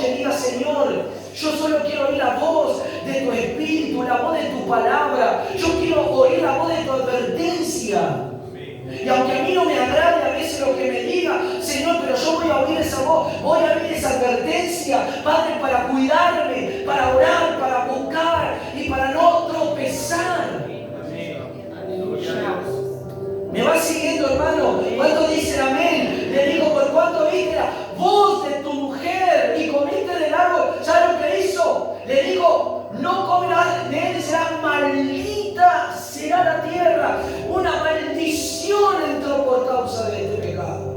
noche diga: Señor, yo solo quiero oír la voz de tu Espíritu, la voz de tu palabra. Yo quiero oír la voz de tu advertencia. Y aunque a mí no me agrade a veces lo que me diga, Señor, pero yo voy a oír esa voz, voy a oír esa advertencia, Padre, para cuidarme, para orar, para buscar y para no tropezar. ¿Me va siguiendo, hermano? ¿Cuántos dicen amén? Le digo: por cuánto viste la voz de tu mujer y comiste del árbol. ¿Sabes lo que hizo? Le digo: no comerás de él, será maldita será la tierra. Una maldición entró por causa de este pecado.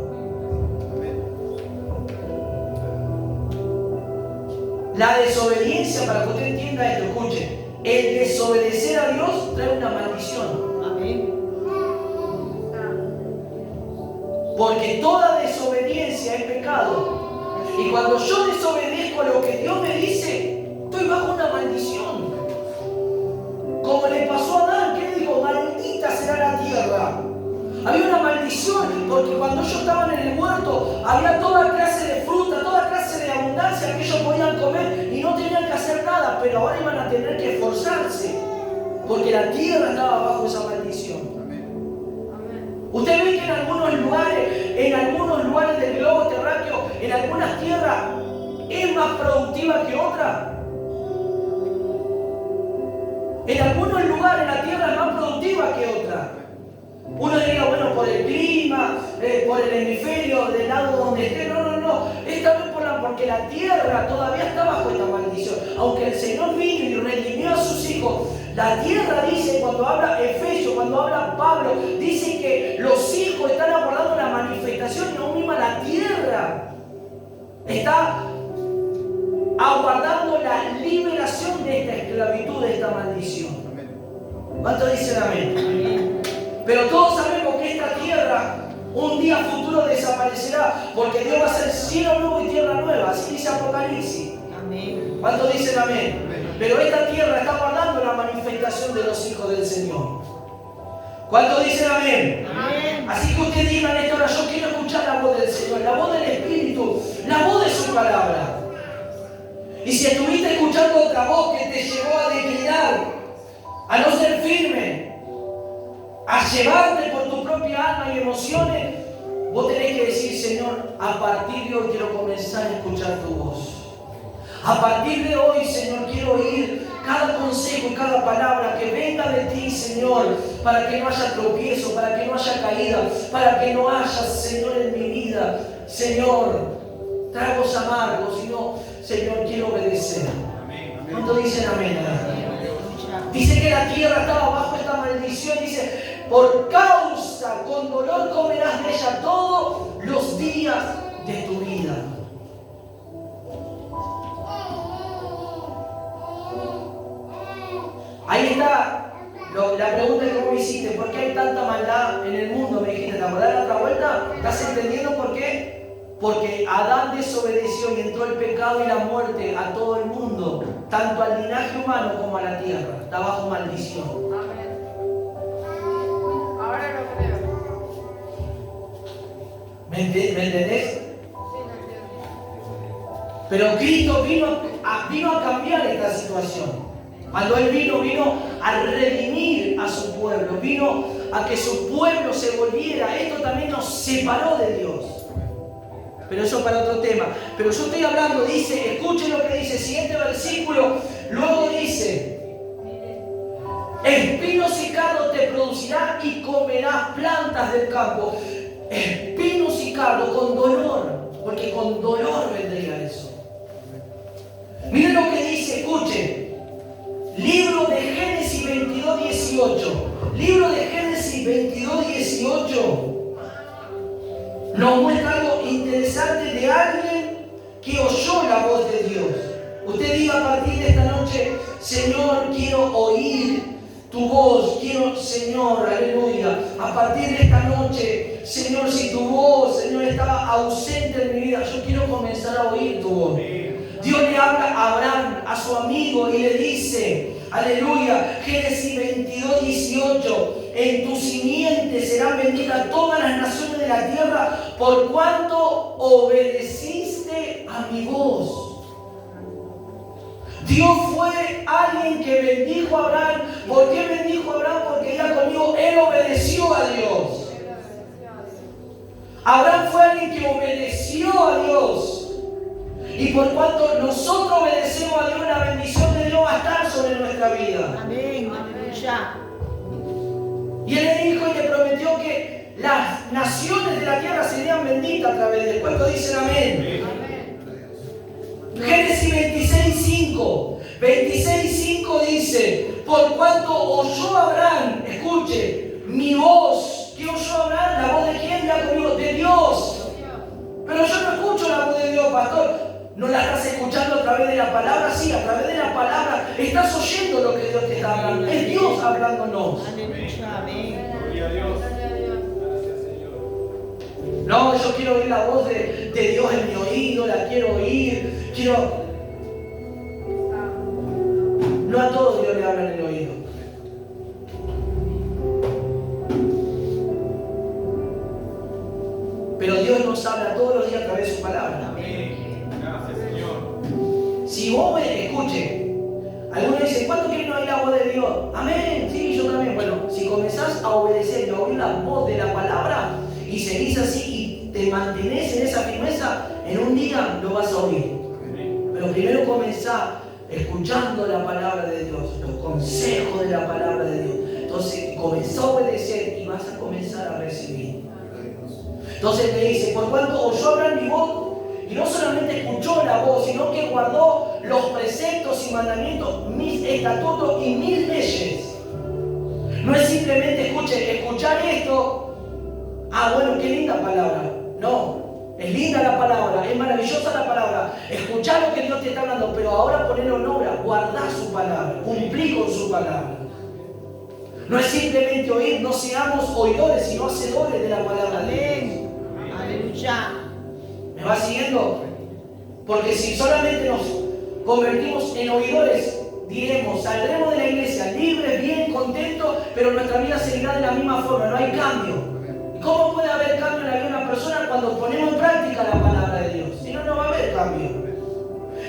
La desobediencia, para que usted entienda esto, escuche, el desobedecer a Dios trae una maldición. Amén. Porque toda desobediencia es pecado. Y cuando yo desobedezco a lo que Dios me dice, estoy bajo una maldición. Como le pasó a Adán, que le dijo: maldita será la tierra. Había una maldición, porque cuando ellos estaban en el huerto, había toda clase de fruta, toda clase de abundancia que ellos podían comer y no tenían que hacer nada, pero ahora iban a tener que esforzarse, porque la tierra estaba bajo esa maldición. Usted ve que en algunos lugares del globo terráqueo, en algunas tierras, es más productiva que otras. En algunos lugares la tierra es más productiva que otra. Uno diría: bueno, por el clima, por el hemisferio, del lado donde esté. No. Es también porque la tierra todavía está bajo esta maldición. Aunque el Señor vino y redimió a sus hijos, la tierra, dice, cuando habla Efesios, cuando habla Pablo, dice que los hijos están aguardando la manifestación, y aún misma la tierra está aguardando la liberación de esta esclavitud, de esta maldición. ¿Cuántos dicen amén? Pero todos sabemos que esta tierra un día futuro desaparecerá, porque Dios va a hacer cielo nuevo y tierra nueva, así dice Apocalipsis. Amén. ¿Cuántos dicen amén? Pero esta tierra está guardando la manifestación de los hijos del Señor. ¿Cuántos dicen amén? Amén. Así que usted diga en esta hora: yo quiero escuchar la voz del Señor, la voz del Espíritu, la voz de su palabra. Y si estuviste escuchando otra voz que te llevó a declinar, a no ser firme, a llevarte por tu propia alma y emociones, vos tenés que decir: Señor, a partir de hoy quiero comenzar a escuchar tu voz. A partir de hoy, Señor, quiero oír cada consejo y cada palabra que venga de ti, Señor, para que no haya tropiezo, para que no haya caída, para que no haya, Señor, en mi vida, Señor, tragos amargos, sino, Señor, quiero obedecer. ¿Cuántos dicen amén? Dice que la tierra estaba bajo esta maldición. Dice: por causa, con dolor comerás de ella todos los días de tu vida. Ahí está la pregunta que vos me hiciste: ¿por qué hay tanta maldad en el mundo? Me dijiste: ¿te acordás de la otra vuelta? ¿Estás entendiendo por qué? Porque Adán desobedeció y entró el pecado y la muerte a todo el mundo, tanto al linaje humano como a la tierra. Está bajo maldición. Amén. Ahora lo creo. ¿Me entendés? Sí, lo entiendo. Pero Cristo vino a cambiar esta situación. Cuando Él vino a redimir a su pueblo, vino a que su pueblo se volviera. Esto también nos separó de Dios. Pero eso para otro tema. Pero yo estoy hablando, dice, escuchen lo que dice, siguiente versículo, luego dice: espinos y cardos te producirá y comerás plantas del campo. Espinos y cardos, con dolor, porque con dolor vendría eso. Miren lo que dice, escuchen. Libro de Génesis 22:18. Libro de Génesis 22:18. Nos muestra algo interesante de alguien que oyó la voz de Dios. Usted diga a partir de esta noche: Señor, quiero oír tu voz. Quiero, Señor, aleluya. A partir de esta noche, Señor, si tu voz, Señor, estaba ausente en mi vida, yo quiero comenzar a oír tu voz. Dios le habla a Abraham, a su amigo, y le dice, aleluya, Génesis 22:18: en tu simiente serán benditas todas las naciones de la tierra, por cuanto obedeciste a mi voz. Dios fue alguien que bendijo a Abraham. ¿Por qué bendijo a Abraham? Porque ya conmigo él obedeció a Dios. Abraham fue alguien que obedeció a Dios. Y por cuanto nosotros obedecemos a Dios, la bendición de Dios va a estar sobre nuestra vida. Amén, aleluya. Y él le dijo y le prometió que las naciones de la tierra serían benditas a través de él. ¿Cuántos dicen amén? Génesis 26:5. 26:5 dice: por cuanto oyó Abraham, escuche, mi voz. ¿Qué oyó Abraham? ¿La voz de quién? Ya conmigo, de Dios. Pero yo no escucho la voz de Dios, pastor. ¿No la estás escuchando a través de la palabra? Sí, a través de la palabra estás oyendo lo que Dios te está hablando. Es Dios hablándonos. Aleluya, amén. Gloria a Dios. Gracias, Señor. No, yo quiero oír la voz de Dios en mi oído, la quiero oír. No a todos Dios le habla en el oído. Pero Dios nos habla todos los días a través de su palabra. Amén. Gracias, Señor. Si vos me escuche, algunos dicen, ¿cuánto quieren oír la voz de Dios? Amén, sí, yo también. Bueno, si comenzás a obedecer y a oír la voz de la palabra y seguís así y te mantenés en esa firmeza, en un día lo vas a oír. Pero primero comenzá escuchando la palabra de Dios, los consejos de la palabra de Dios. Entonces comenzá a obedecer y vas a comenzar a recibir. Entonces le dice, por cuanto oyó Abraham mi voz, y no solamente escuchó la voz, sino que guardó los preceptos y mandamientos, mis estatutos y mis leyes. No es simplemente escuchar esto. Ah, bueno, qué linda palabra. No, es linda la palabra, es maravillosa la palabra. Escuchar lo que Dios te está hablando, pero ahora ponerlo en obra, guardar su palabra, cumplir con su palabra. No es simplemente oír, no seamos oidores, sino hacedores de la palabra de Dios. Amén. Aleluya. ¿Me va siguiendo? Porque si solamente nos convertimos en oidores, diremos, saldremos de la iglesia libres, bien, contentos, pero nuestra vida seguirá de la misma forma, no hay cambio. ¿Y cómo puede haber cambio en la vida de una persona cuando ponemos en práctica la palabra de Dios? Si no, no va a haber cambio.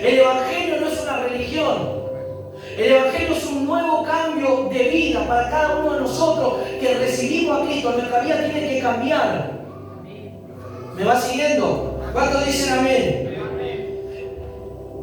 El Evangelio no es una religión. El Evangelio es un nuevo cambio de vida para cada uno de nosotros que recibimos a Cristo. Nuestra vida tiene que cambiar. ¿Me va siguiendo? ¿Cuántos dicen amén?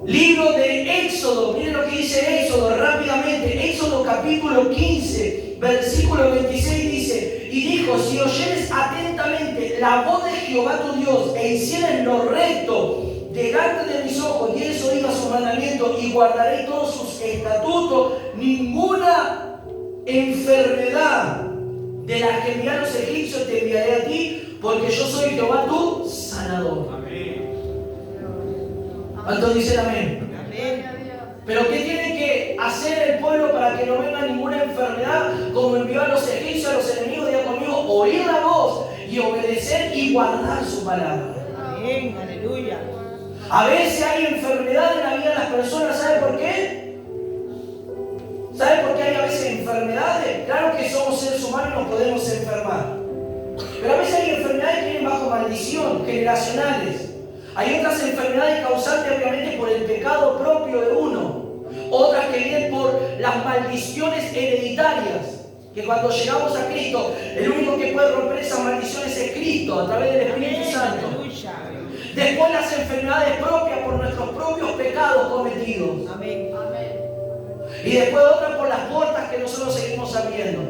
Libro de Éxodo, miren lo que dice Éxodo rápidamente. Éxodo capítulo 15, versículo 26 dice: y dijo, si oyeres atentamente la voz de Jehová tu Dios e hicieres lo recto delante de mis ojos, y eres oído a su mandamiento, y guardaré todos sus estatutos, ninguna enfermedad de las que enviaron los egipcios te enviaré a ti, porque yo soy Jehová tu sanador. Amén. ¿Cuántos dicen amén? Amén. Pero ¿qué tiene que hacer el pueblo para que no venga ninguna enfermedad como envió a los egipcios, a los enemigos? Diga conmigo, oír la voz y obedecer y guardar su palabra. Amén. Aleluya. A veces hay enfermedad en la vida de las personas, ¿sabe por qué? ¿Sabe por qué hay a veces enfermedades? Claro que somos seres humanos y nos podemos enfermar. Pero a veces hay enfermedades que vienen bajo maldición, generacionales. Hay otras enfermedades causantes obviamente por el pecado propio de uno. Otras que vienen por las maldiciones hereditarias. Que cuando llegamos a Cristo, el único que puede romper esas maldiciones es Cristo, a través del Espíritu Santo. Aleluya. Después las enfermedades propias por nuestros propios pecados cometidos. Amén. Y después otras por las puertas que nosotros seguimos abriendo.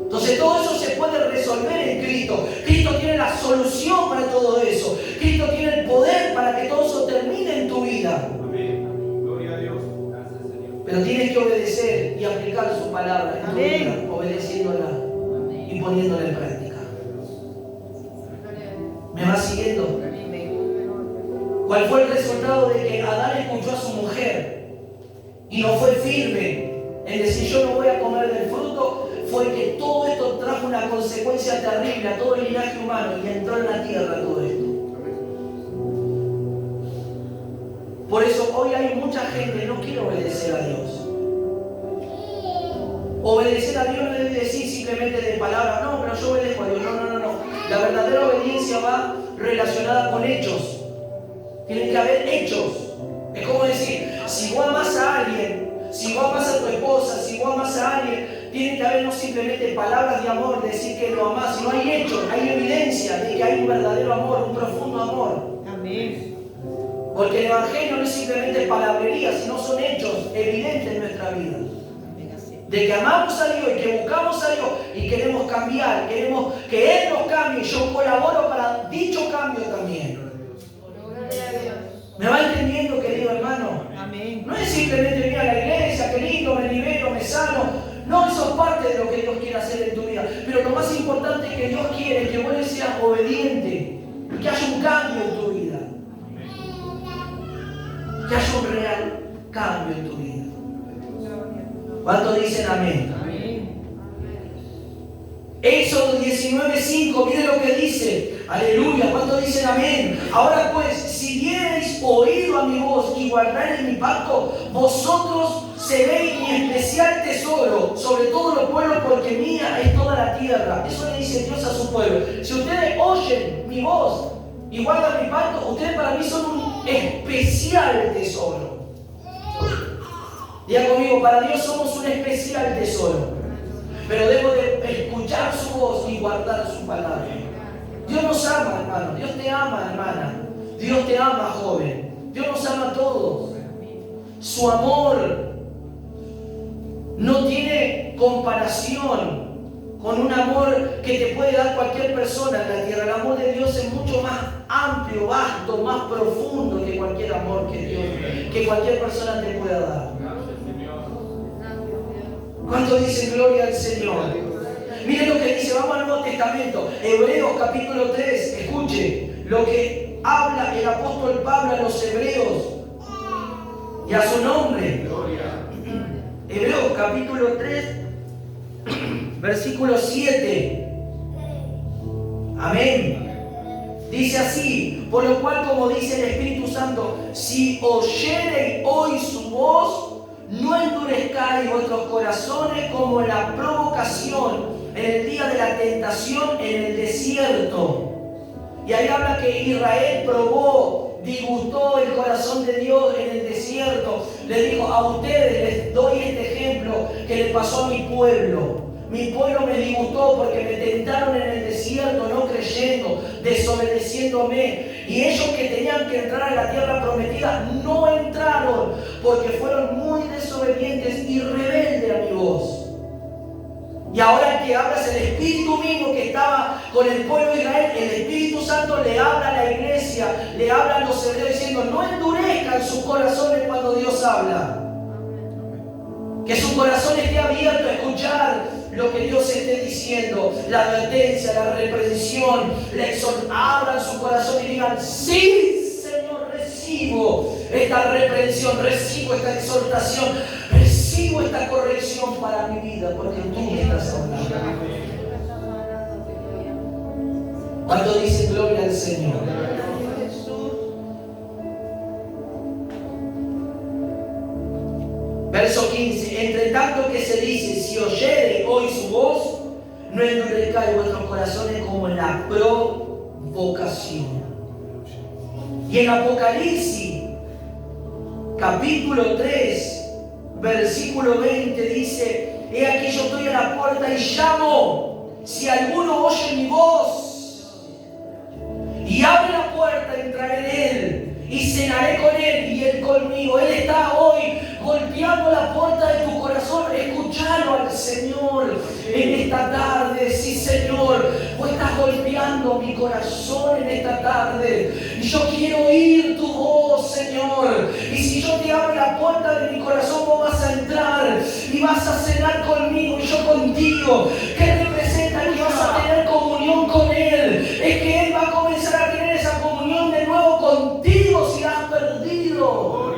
Entonces todo eso se puede resolver en Cristo. Cristo tiene la solución para todo eso. Cristo tiene el poder para que todo eso termine en tu vida. Amén. Gloria a Dios. Gracias, Señor. Pero tienes que obedecer y aplicar su palabra en tu Amén. vida, obedeciéndola y poniéndola en práctica. ¿Me va siguiendo? ¿Cuál fue el resultado de que Adán escuchó a su mujer y no fue firme en decir yo no voy a comer del fruto? Fue que todo esto trajo una consecuencia terrible a todo el linaje humano y entró en la tierra todo esto. Por eso hoy hay mucha gente que no quiere obedecer a Dios. Obedecer a Dios no es decir simplemente de palabras, no, pero yo obedezco a Dios. No. La verdadera obediencia va relacionada con hechos. Tienen que haber hechos. Es como decir, si vos amas a alguien, si vos amas a tu esposa, si vos amas a alguien, tiene que haber no simplemente palabras de amor, de decir que lo amás, sino hay hechos, hay evidencia de que hay un verdadero amor, un profundo amor. Amén. Porque el Evangelio no es simplemente palabrería, sino son hechos evidentes en nuestra vida. Amén, así. De que amamos a Dios y que buscamos a Dios y queremos cambiar, queremos que Él nos cambie. Yo colaboro para dicho cambio también. Gloria a Dios. ¿Me va entendiendo, querido hermano? Amén. No es simplemente venir a la iglesia, que lindo, me libero, me sano. No, eso es parte de lo que Dios quiere hacer en tu vida. Pero lo más importante es que Dios quiere que vos le seas obediente y que haya un cambio en tu vida. Que haya un real cambio en tu vida. ¿Cuántos dicen amén? Amén. Éxodo 19:5, miren lo que dice. Aleluya, ¿cuántos dicen amén? Ahora pues, si diereis oído a mi voz y guardareis mi pacto, vosotros seréis mi especial tesoro sobre todos los pueblos, porque mía es toda la tierra. Eso le dice Dios a su pueblo. Si ustedes oyen mi voz y guardan mi pacto, ustedes para mí son un especial tesoro. Diga conmigo, para Dios somos un especial tesoro. Pero debo de escuchar su voz y guardar su palabra. Dios nos ama, hermano. Dios te ama, hermana. Dios te ama, joven. Dios nos ama a todos. Su amor no tiene comparación con un amor que te puede dar cualquier persona en la tierra. El amor de Dios es mucho más amplio, vasto, más profundo que cualquier amor que cualquier persona te pueda dar. ¿Cuántos dicen gloria al Señor? Miren lo que dice, vamos al Nuevo Testamento, Hebreos capítulo 3, escuche lo que habla el apóstol Pablo a los hebreos y a su nombre. Hebreos capítulo 3, versículo 7. Amén. Dice así, por lo cual, como dice el Espíritu Santo, si oyereis hoy su voz, no endurezcáis vuestros corazones como en la provocación, en el día de la tentación en el desierto. Y ahí habla que Israel probó, disgustó el corazón de Dios en el desierto. Le dijo, a ustedes les doy este ejemplo que le pasó a mi pueblo. Mi pueblo me disgustó porque me tentaron en el desierto, no creyendo, desobedeciéndome. Y ellos que tenían que entrar a la tierra prometida no entraron porque fueron muy desobedientes y rebeldes a mi voz. Y ahora el que habla es el Espíritu mismo que estaba con el pueblo de Israel. El Espíritu Santo le habla a la iglesia, le habla a los hebreos diciendo, no endurezcan sus corazones cuando Dios habla. Que su corazón esté abierto a escuchar lo que Dios esté diciendo, la advertencia, la reprensión, la exhortación. Abran su corazón y digan, sí, Señor, recibo esta reprensión, recibo esta exhortación, recibo esta corrección para mi vida, porque tú me estás hablando. ¿Cuánto dicen gloria al Señor? Verso 15, entre tanto que se dice, si oyereis hoy su voz, no endurezcáis vuestros corazones como en la provocación. Y en Apocalipsis, capítulo 3, versículo 20 dice, he aquí yo estoy a la puerta y llamo, si alguno oye mi voz y abre la puerta, entraré en él y cenaré con él y él conmigo. Él está hoy golpeando la puerta de tu corazón. Escuchalo al Señor en esta tarde. Sí, Señor, vos estás golpeando mi corazón en esta tarde y yo quiero oír tu voz, Señor. Y si yo te abro la puerta de mi corazón, vos vas a entrar y vas a cenar conmigo y yo contigo. ¿Qué representa? Que vas a tener comunión con Él. Es que Él va a comenzar a tener esa comunión de nuevo contigo si la has perdido.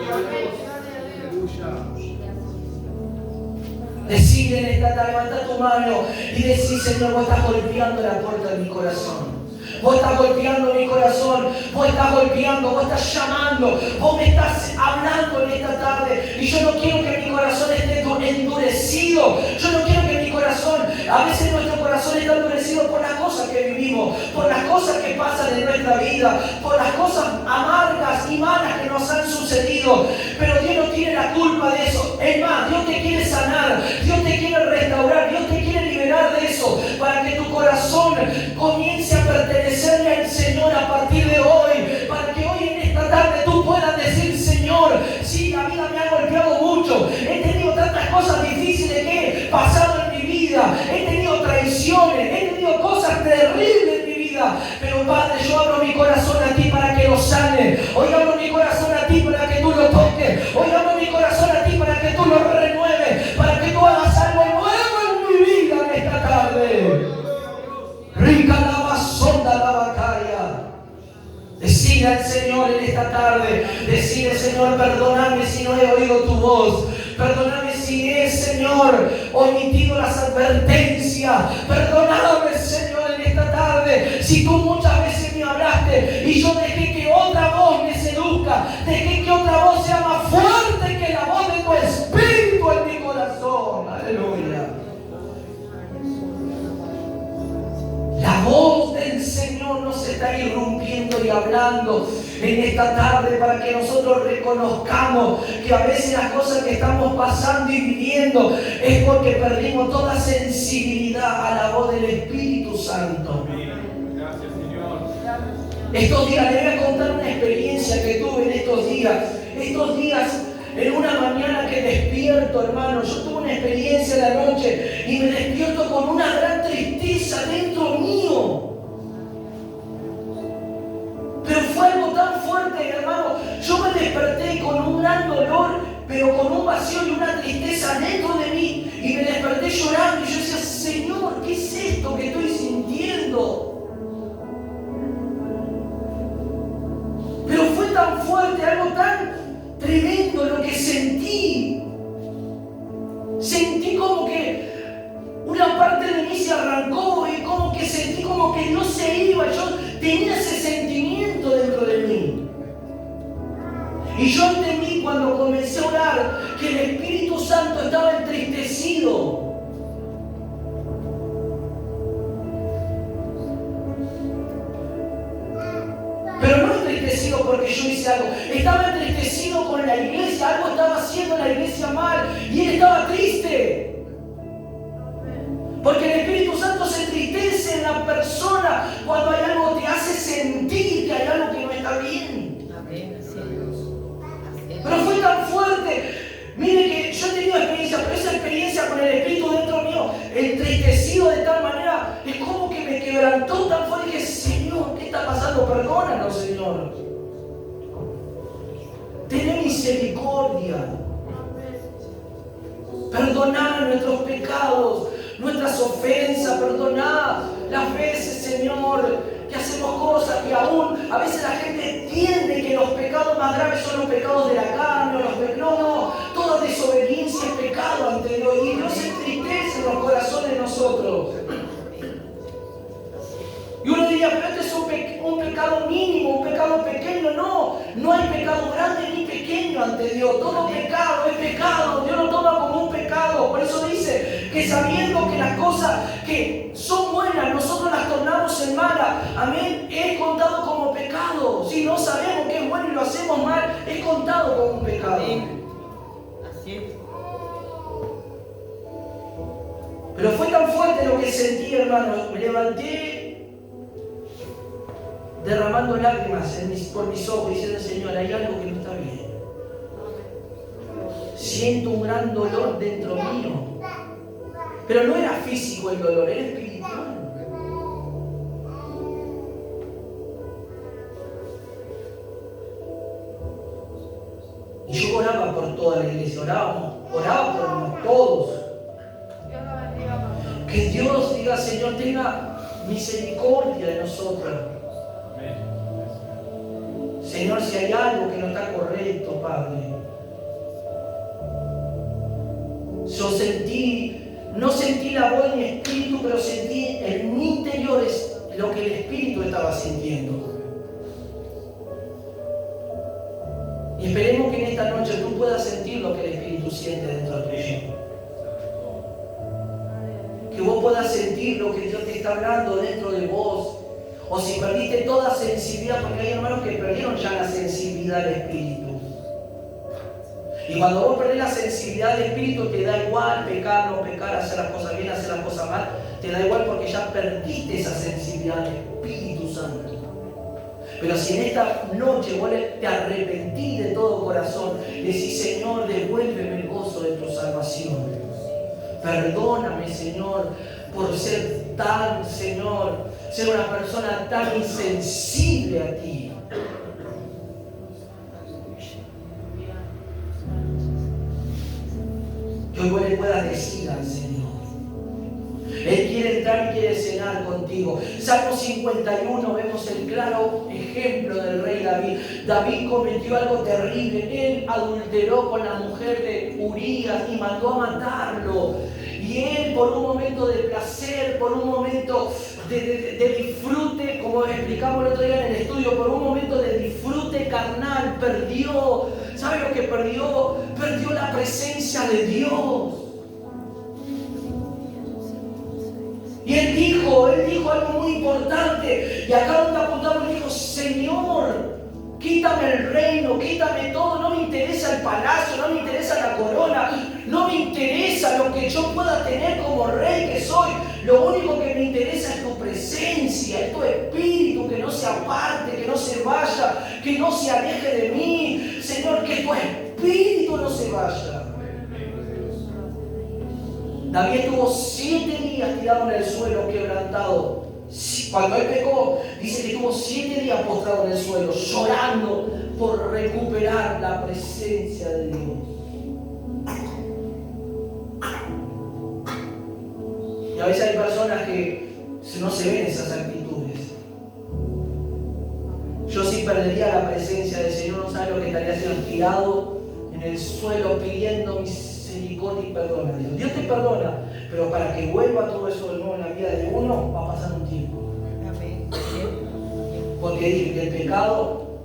Decirle en esta tarde, levanta tu mano y decir, Señor, vos estás golpeando la puerta de mi corazón. Vos estás golpeando mi corazón, vos estás golpeando, vos estás llamando, vos me estás hablando en esta tarde y yo no quiero que mi corazón esté endurecido, yo no quiero que mi corazón corazón. A veces nuestro corazón está endurecido por las cosas que vivimos, por las cosas que pasan en nuestra vida, por las cosas amargas y malas que nos han sucedido. Pero Dios no tiene la culpa de eso. Es más, Dios te quiere sanar, Dios te quiere restaurar, Dios te quiere liberar de eso, para que tu corazón comience a pertenecerle al Señor a partir de hoy, para que hoy en esta tarde tú puedas decir: Señor, sí, la vida me ha golpeado mucho, he tenido tantas cosas difíciles que he pasado en mi vida, he tenido traiciones, he tenido cosas terribles en mi vida, pero Padre, yo abro mi corazón a ti para que lo sane. Hoy abro mi corazón a ti para que tú lo toques, hoy abro mi corazón a ti para que tú lo renueves, para que tú hagas algo nuevo en mi vida en esta tarde. Rica la sonda la bacaya. Decide al Señor en esta tarde, decide: Señor, perdóname si no he oído tu voz, perdóname si he, Señor, omitido las advertencias, perdóname, Señor, en esta tarde si tú muchas veces me hablaste y yo dejé que otra voz me seduzca, dejé que otra voz sea más fuerte que la voz de tu Espíritu en mi corazón. Aleluya. La voz del Señor nos está irrumpiendo y hablando en esta tarde para que nosotros reconozcamos que a veces las cosas que estamos pasando y viviendo es porque perdimos toda sensibilidad a la voz del Espíritu Santo. Gracias, Señor. Estos días, les voy a contar una experiencia que tuve en estos días. Estos días, en una mañana que despierto, hermano, yo tuve una experiencia en la noche y me despierto con una gran tristeza dentro mío. Pero fue algo tan fuerte, hermano. Yo me desperté con un gran dolor, pero con un vacío y una tristeza dentro de mí. Y me desperté llorando y yo decía: Señor, ¿qué es esto que estoy sintiendo? Pero fue tan fuerte, algo tan tremendo lo que sentí. Sentí como que una parte de mí se arrancó y como que sentí como que no se iba. Yo tenía ese sentimiento dentro de mí. Y yo entendí cuando comencé a orar que el Espíritu Santo estaba entristecido. Pero no entristecido porque yo hice algo. Estaba entristecido con la iglesia. Algo estaba haciendo la iglesia mal. Y él estaba triste. Porque el Espíritu Santo se entristece en la persona cuando hay algo que te hace sentir que hay algo que no está bien. Amén. Así es. Pero fue tan fuerte. Mire que yo he tenido experiencia, pero esa experiencia con el Espíritu dentro mío, entristecido de tal manera, es como que me quebrantó tan fuerte que: Señor, ¿qué está pasando? Perdónanos, Señor. Ten misericordia. Perdonar nuestros pecados, nuestras ofensas, perdonar las veces, Señor, que hacemos cosas que aún a veces la gente entiende que los pecados más graves son los pecados de la carne, no, toda desobediencia es pecado ante Dios y Dios se entristece en los corazones de nosotros. Y uno diría: pero este es un pecado mínimo, un pecado pequeño. No hay pecado grande ni pequeño ante Dios. Todo pecado es pecado. Dios lo toma como un pecado. Por eso dice que sabiendo que las cosas que son buenas nosotros las tornamos en malas, amén, es contado como pecado. Si no sabemos que es bueno y lo hacemos mal, es contado como un pecado. Amén. Así es. Pero fue tan fuerte lo que sentí, hermano. Me levanté derramando lágrimas por mis ojos, diciendo: Señor, hay algo que no está bien. Siento un gran dolor dentro mío. Pero no era físico el dolor, era espiritual. Y yo oraba por toda la iglesia, oraba por todos. Que Dios diga: Señor, tenga misericordia de nosotros. Señor, si hay algo que no está correcto, Padre. Yo no sentí la voz de mi espíritu, pero sentí en mi interior lo que el espíritu estaba sintiendo. Y esperemos que en esta noche tú puedas sentir lo que el espíritu siente dentro de ti. puedas sentir lo que Dios te está hablando dentro de vos. O si perdiste toda sensibilidad, porque hay hermanos que perdieron ya la sensibilidad del Espíritu. Y cuando vos perdés la sensibilidad del Espíritu, te da igual pecar, no pecar, hacer las cosas bien, hacer las cosas mal. Te da igual porque ya perdiste esa sensibilidad del Espíritu Santo. Pero si en esta noche vos te arrepentís de todo corazón, decís, Señor, devuélveme el gozo de tu salvación. Perdóname, Señor, por ser tan, Señor, ser una persona tan insensible a ti. Que hoy vos le puedas decir al Señor. Él quiere entrar y quiere cenar contigo. Salmo 51 vemos el claro ejemplo del rey David. David cometió algo terrible. Él adulteró con la mujer de Urías y mandó a matarlo. Y él, por un momento de placer, por un momento de disfrute, como explicamos el otro día en el estudio, por un momento de disfrute carnal, perdió. ¿Sabe lo que perdió? Perdió la presencia de Dios. Y él dijo algo muy importante. Y acá donde apuntamos, él dijo, Señor, quítame el reino, quítame todo. No me interesa el palacio, no me interesa la corona, no me interesa lo que yo pueda tener como rey que soy. Lo único que me interesa es tu presencia, es tu espíritu, que no se aparte, que no se vaya, que no se aleje de mí. Señor, que tu espíritu no se vaya. David estuvo 7 días tirado en el suelo, quebrantado. Cuando él pecó, dice que estuvo 7 días postrado en el suelo, llorando por recuperar la presencia de Dios. Y a veces hay personas que no se ven esas actitudes. Yo sí perdería la presencia del Señor, no sabe lo que estaría haciendo, tirado en el suelo pidiendo misericordia y perdón a Dios. Dios te perdona, pero para que vuelva todo eso de nuevo en la vida de uno, va a pasar un tiempo. Porque dije que el pecado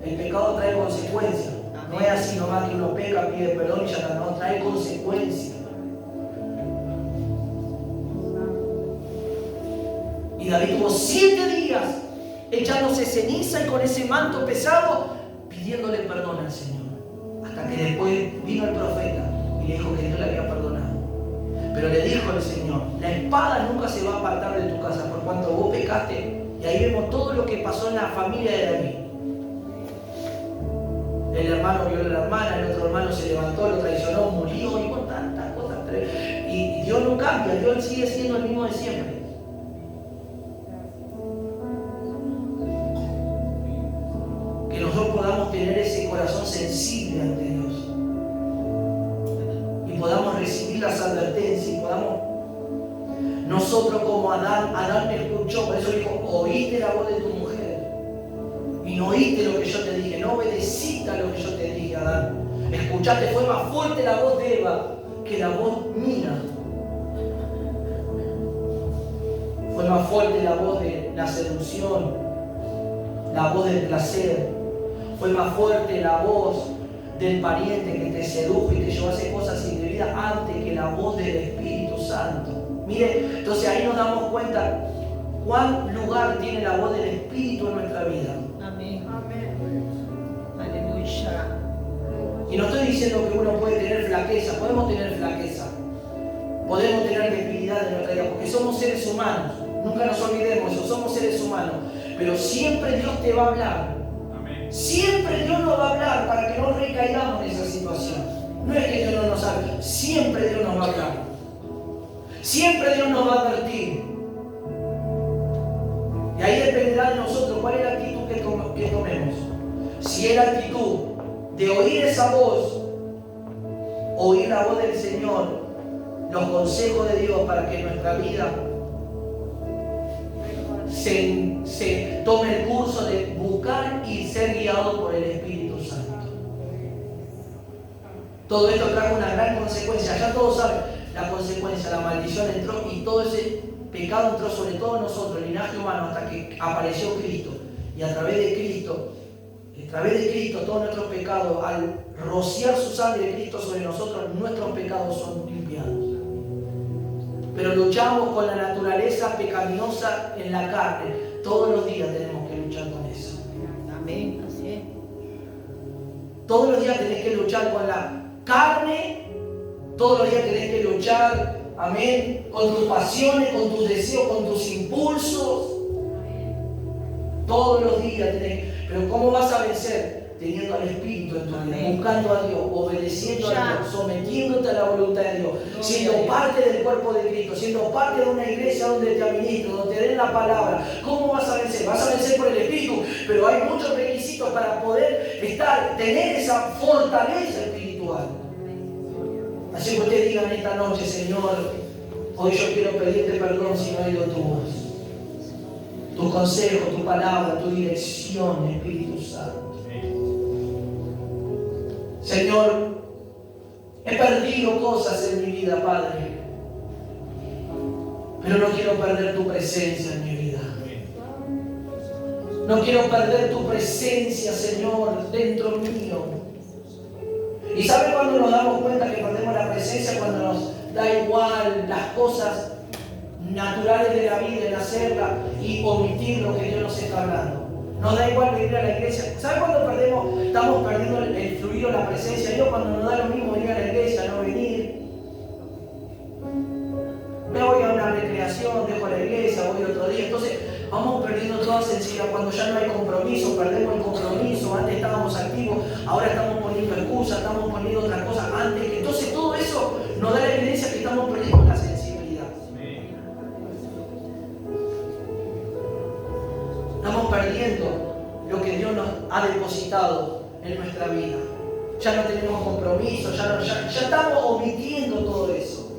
trae consecuencias. No es así nomás que uno peca, pide perdón y ya está, no, trae consecuencias. Y David tuvo 7 días echándose ceniza y con ese manto pesado, pidiéndole perdón al Señor. Hasta que después vino el profeta y le dijo que Dios le había perdonado. Pero le dijo el Señor, la espada nunca se va a apartar de tu casa por cuanto vos pecaste. Y ahí vemos todo lo que pasó en la familia de David. El hermano violó a la hermana, el otro hermano se levantó, lo traicionó, murió y con tantas cosas. Y Dios no cambia, Dios sigue siendo el mismo de siempre. Que nosotros podamos tener ese corazón sensible ante Dios. Y podamos recibir las advertencias y podamos... Nosotros como Adán me escuchó, por eso dijo, oíste la voz de tu mujer y no oíste lo que yo te dije, no obedeciste a lo que yo te dije, Adán. Escuchaste, fue más fuerte la voz de Eva que la voz mía. Fue más fuerte la voz de la seducción, la voz del placer. Fue más fuerte la voz del pariente que te sedujo y te llevó a hacer cosas indebidas antes que la voz del Espíritu Santo. Mire, entonces ahí nos damos cuenta cuán lugar tiene la voz del Espíritu en nuestra vida. Amén. Amén. Aleluya. Y no estoy diciendo que uno puede tener flaqueza, podemos tener flaqueza, podemos tener debilidad en nuestra vida, porque somos seres humanos, nunca nos olvidemos eso, somos seres humanos, pero siempre Dios te va a hablar. Amén. Siempre Dios nos va a hablar para que no recaigamos en esa situación. No es que Dios no nos hable, siempre Dios nos va a hablar. Siempre Dios nos va a advertir. Y ahí dependerá de nosotros cuál es la actitud que tomemos. Si es la actitud de oír esa voz, oír la voz del Señor, los consejos de Dios para que nuestra vida se tome el curso de buscar y ser guiado por el Espíritu Santo. Todo esto trajo una gran consecuencia. Ya todos saben. La consecuencia, la maldición entró y todo ese pecado entró sobre todo nosotros, el linaje humano, hasta que apareció Cristo. Y a través de Cristo, todos nuestros pecados, al rociar su sangre de Cristo sobre nosotros, nuestros pecados son limpiados. Pero luchamos con la naturaleza pecaminosa en la carne. Todos los días tenemos que luchar con eso. Amén. Así es. Todos los días tenés que luchar con la carne. Todos los días tenés que luchar, amén, con tus pasiones, con tus deseos, con tus impulsos. Todos los días tenés. Pero ¿cómo vas a vencer? Teniendo al Espíritu en tu vida, buscando a Dios, obedeciendo a Dios, sometiéndote a la voluntad de Dios, siendo parte del cuerpo de Cristo, siendo parte de una iglesia donde te administren, donde te den la palabra. ¿Cómo vas a vencer? Vas a vencer por el Espíritu, pero hay muchos requisitos para poder tener esa fortaleza espiritual. Así que ustedes digan esta noche: Señor, hoy yo quiero pedirte perdón si no he oído tu voz, tu consejo, tu palabra, tu dirección, Espíritu Santo. Señor, he perdido cosas en mi vida, Padre, pero no quiero perder tu presencia en mi vida. No quiero perder tu presencia, Señor, dentro mío. ¿Y sabe cuándo nos damos cuenta que perdemos la presencia? Cuando nos da igual las cosas naturales de la vida, en hacerla y omitir lo que Dios nos está hablando. Nos da igual venir a la iglesia. ¿Sabe cuándo estamos perdiendo el fluido, la presencia de Dios? Cuando nos da lo mismo venir a la iglesia, no venir. Me voy a una recreación, dejo la iglesia, voy otro día. Entonces vamos perdiendo toda sensibilidad. Cuando ya no hay compromiso, perdemos el compromiso. Antes estábamos activos, ahora estamos poniendo excusas, estamos poniendo otras cosas antes. Entonces todo eso nos da la evidencia que estamos perdiendo la sensibilidad. Estamos perdiendo lo que Dios nos ha depositado en nuestra vida. Ya no tenemos compromiso, ya estamos omitiendo todo eso.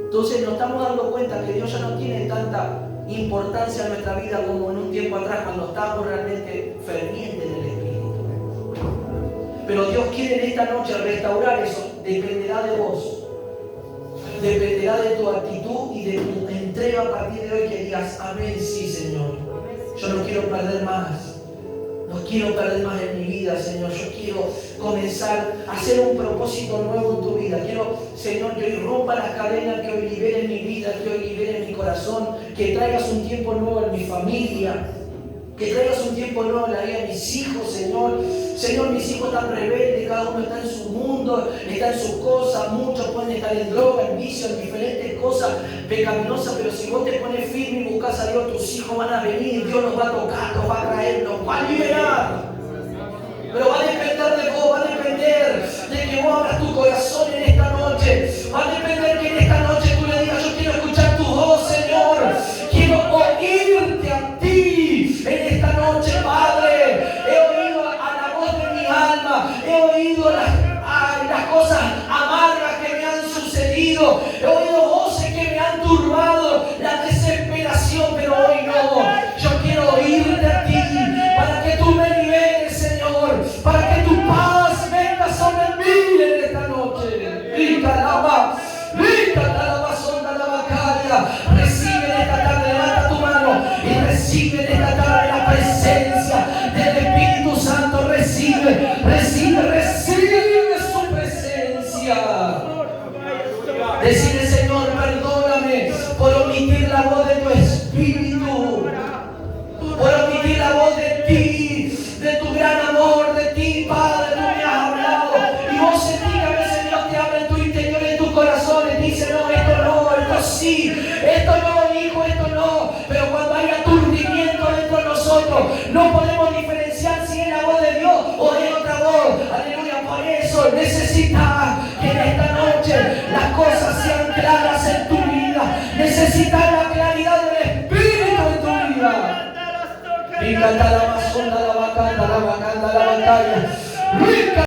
Entonces nos estamos dando cuenta que Dios ya no tiene tanta importancia en nuestra vida como en un tiempo atrás, cuando estábamos realmente fervientes en el Espíritu. Pero Dios quiere en esta noche restaurar eso. Dependerá de vos. Dependerá de tu actitud y de tu entrega a partir de hoy, que digas: amén, sí, Señor. Yo no quiero perder más. No quiero perder más en mi vida, Señor. Yo quiero comenzar a hacer un propósito nuevo en tu vida. Quiero, Señor, que hoy rompa las cadenas, que hoy libere mi vida, que hoy libere mi corazón, que traigas un tiempo nuevo en mi familia, que traigas un tiempo nuevo en la vida de mis hijos, Señor. Señor, mis hijos están rebeldes, cada uno está en su mundo, está en sus cosas, muchos pueden estar en droga, en vicio, en diferentes cosas pecaminosas, pero si vos te pones firme y buscas a Dios, tus hijos van a venir, Dios los va a tocar, los va a traer, los va a liberar. Pero va a depender de vos, va a depender de que vos abras tu corazón en esta noche, va a depender que en esta noche tú le digas: yo quiero escuchar tu voz, Señor, quiero oírte a ti en esta noche, Padre. He oído a la voz de mi alma, he oído las cosas amargas que me han sucedido, he oído voces que me han turbado, la desesperación, pero hoy no. Yo quiero oírte a ti, para que tú me liberes, Señor, para que tu paz venga sobre mí en esta noche. Recibe en esta tarde, levanta tu mano y recibe en esta tarde la presencia del Espíritu Santo. Recibe su presencia. Decide: Señor, perdóname por omitir la voz de tu Espíritu, por omitir la voz de ti, de tu gran amor, de ti, Padre. Tú me has hablado y vos sentís que a veces Dios te habla en tu interior, en tu corazón, y dice: no, esto sí, esto no, hijo, esto no. Pero cuando hay aturdimiento dentro de nosotros, no podemos diferenciar si es la voz de Dios o es otra voz. Aleluya. Por eso necesitas que en esta noche las cosas sean claras en tu vida. Necesitas la claridad del Espíritu en tu vida. Y canta la basunda, la bacanda, la batalla.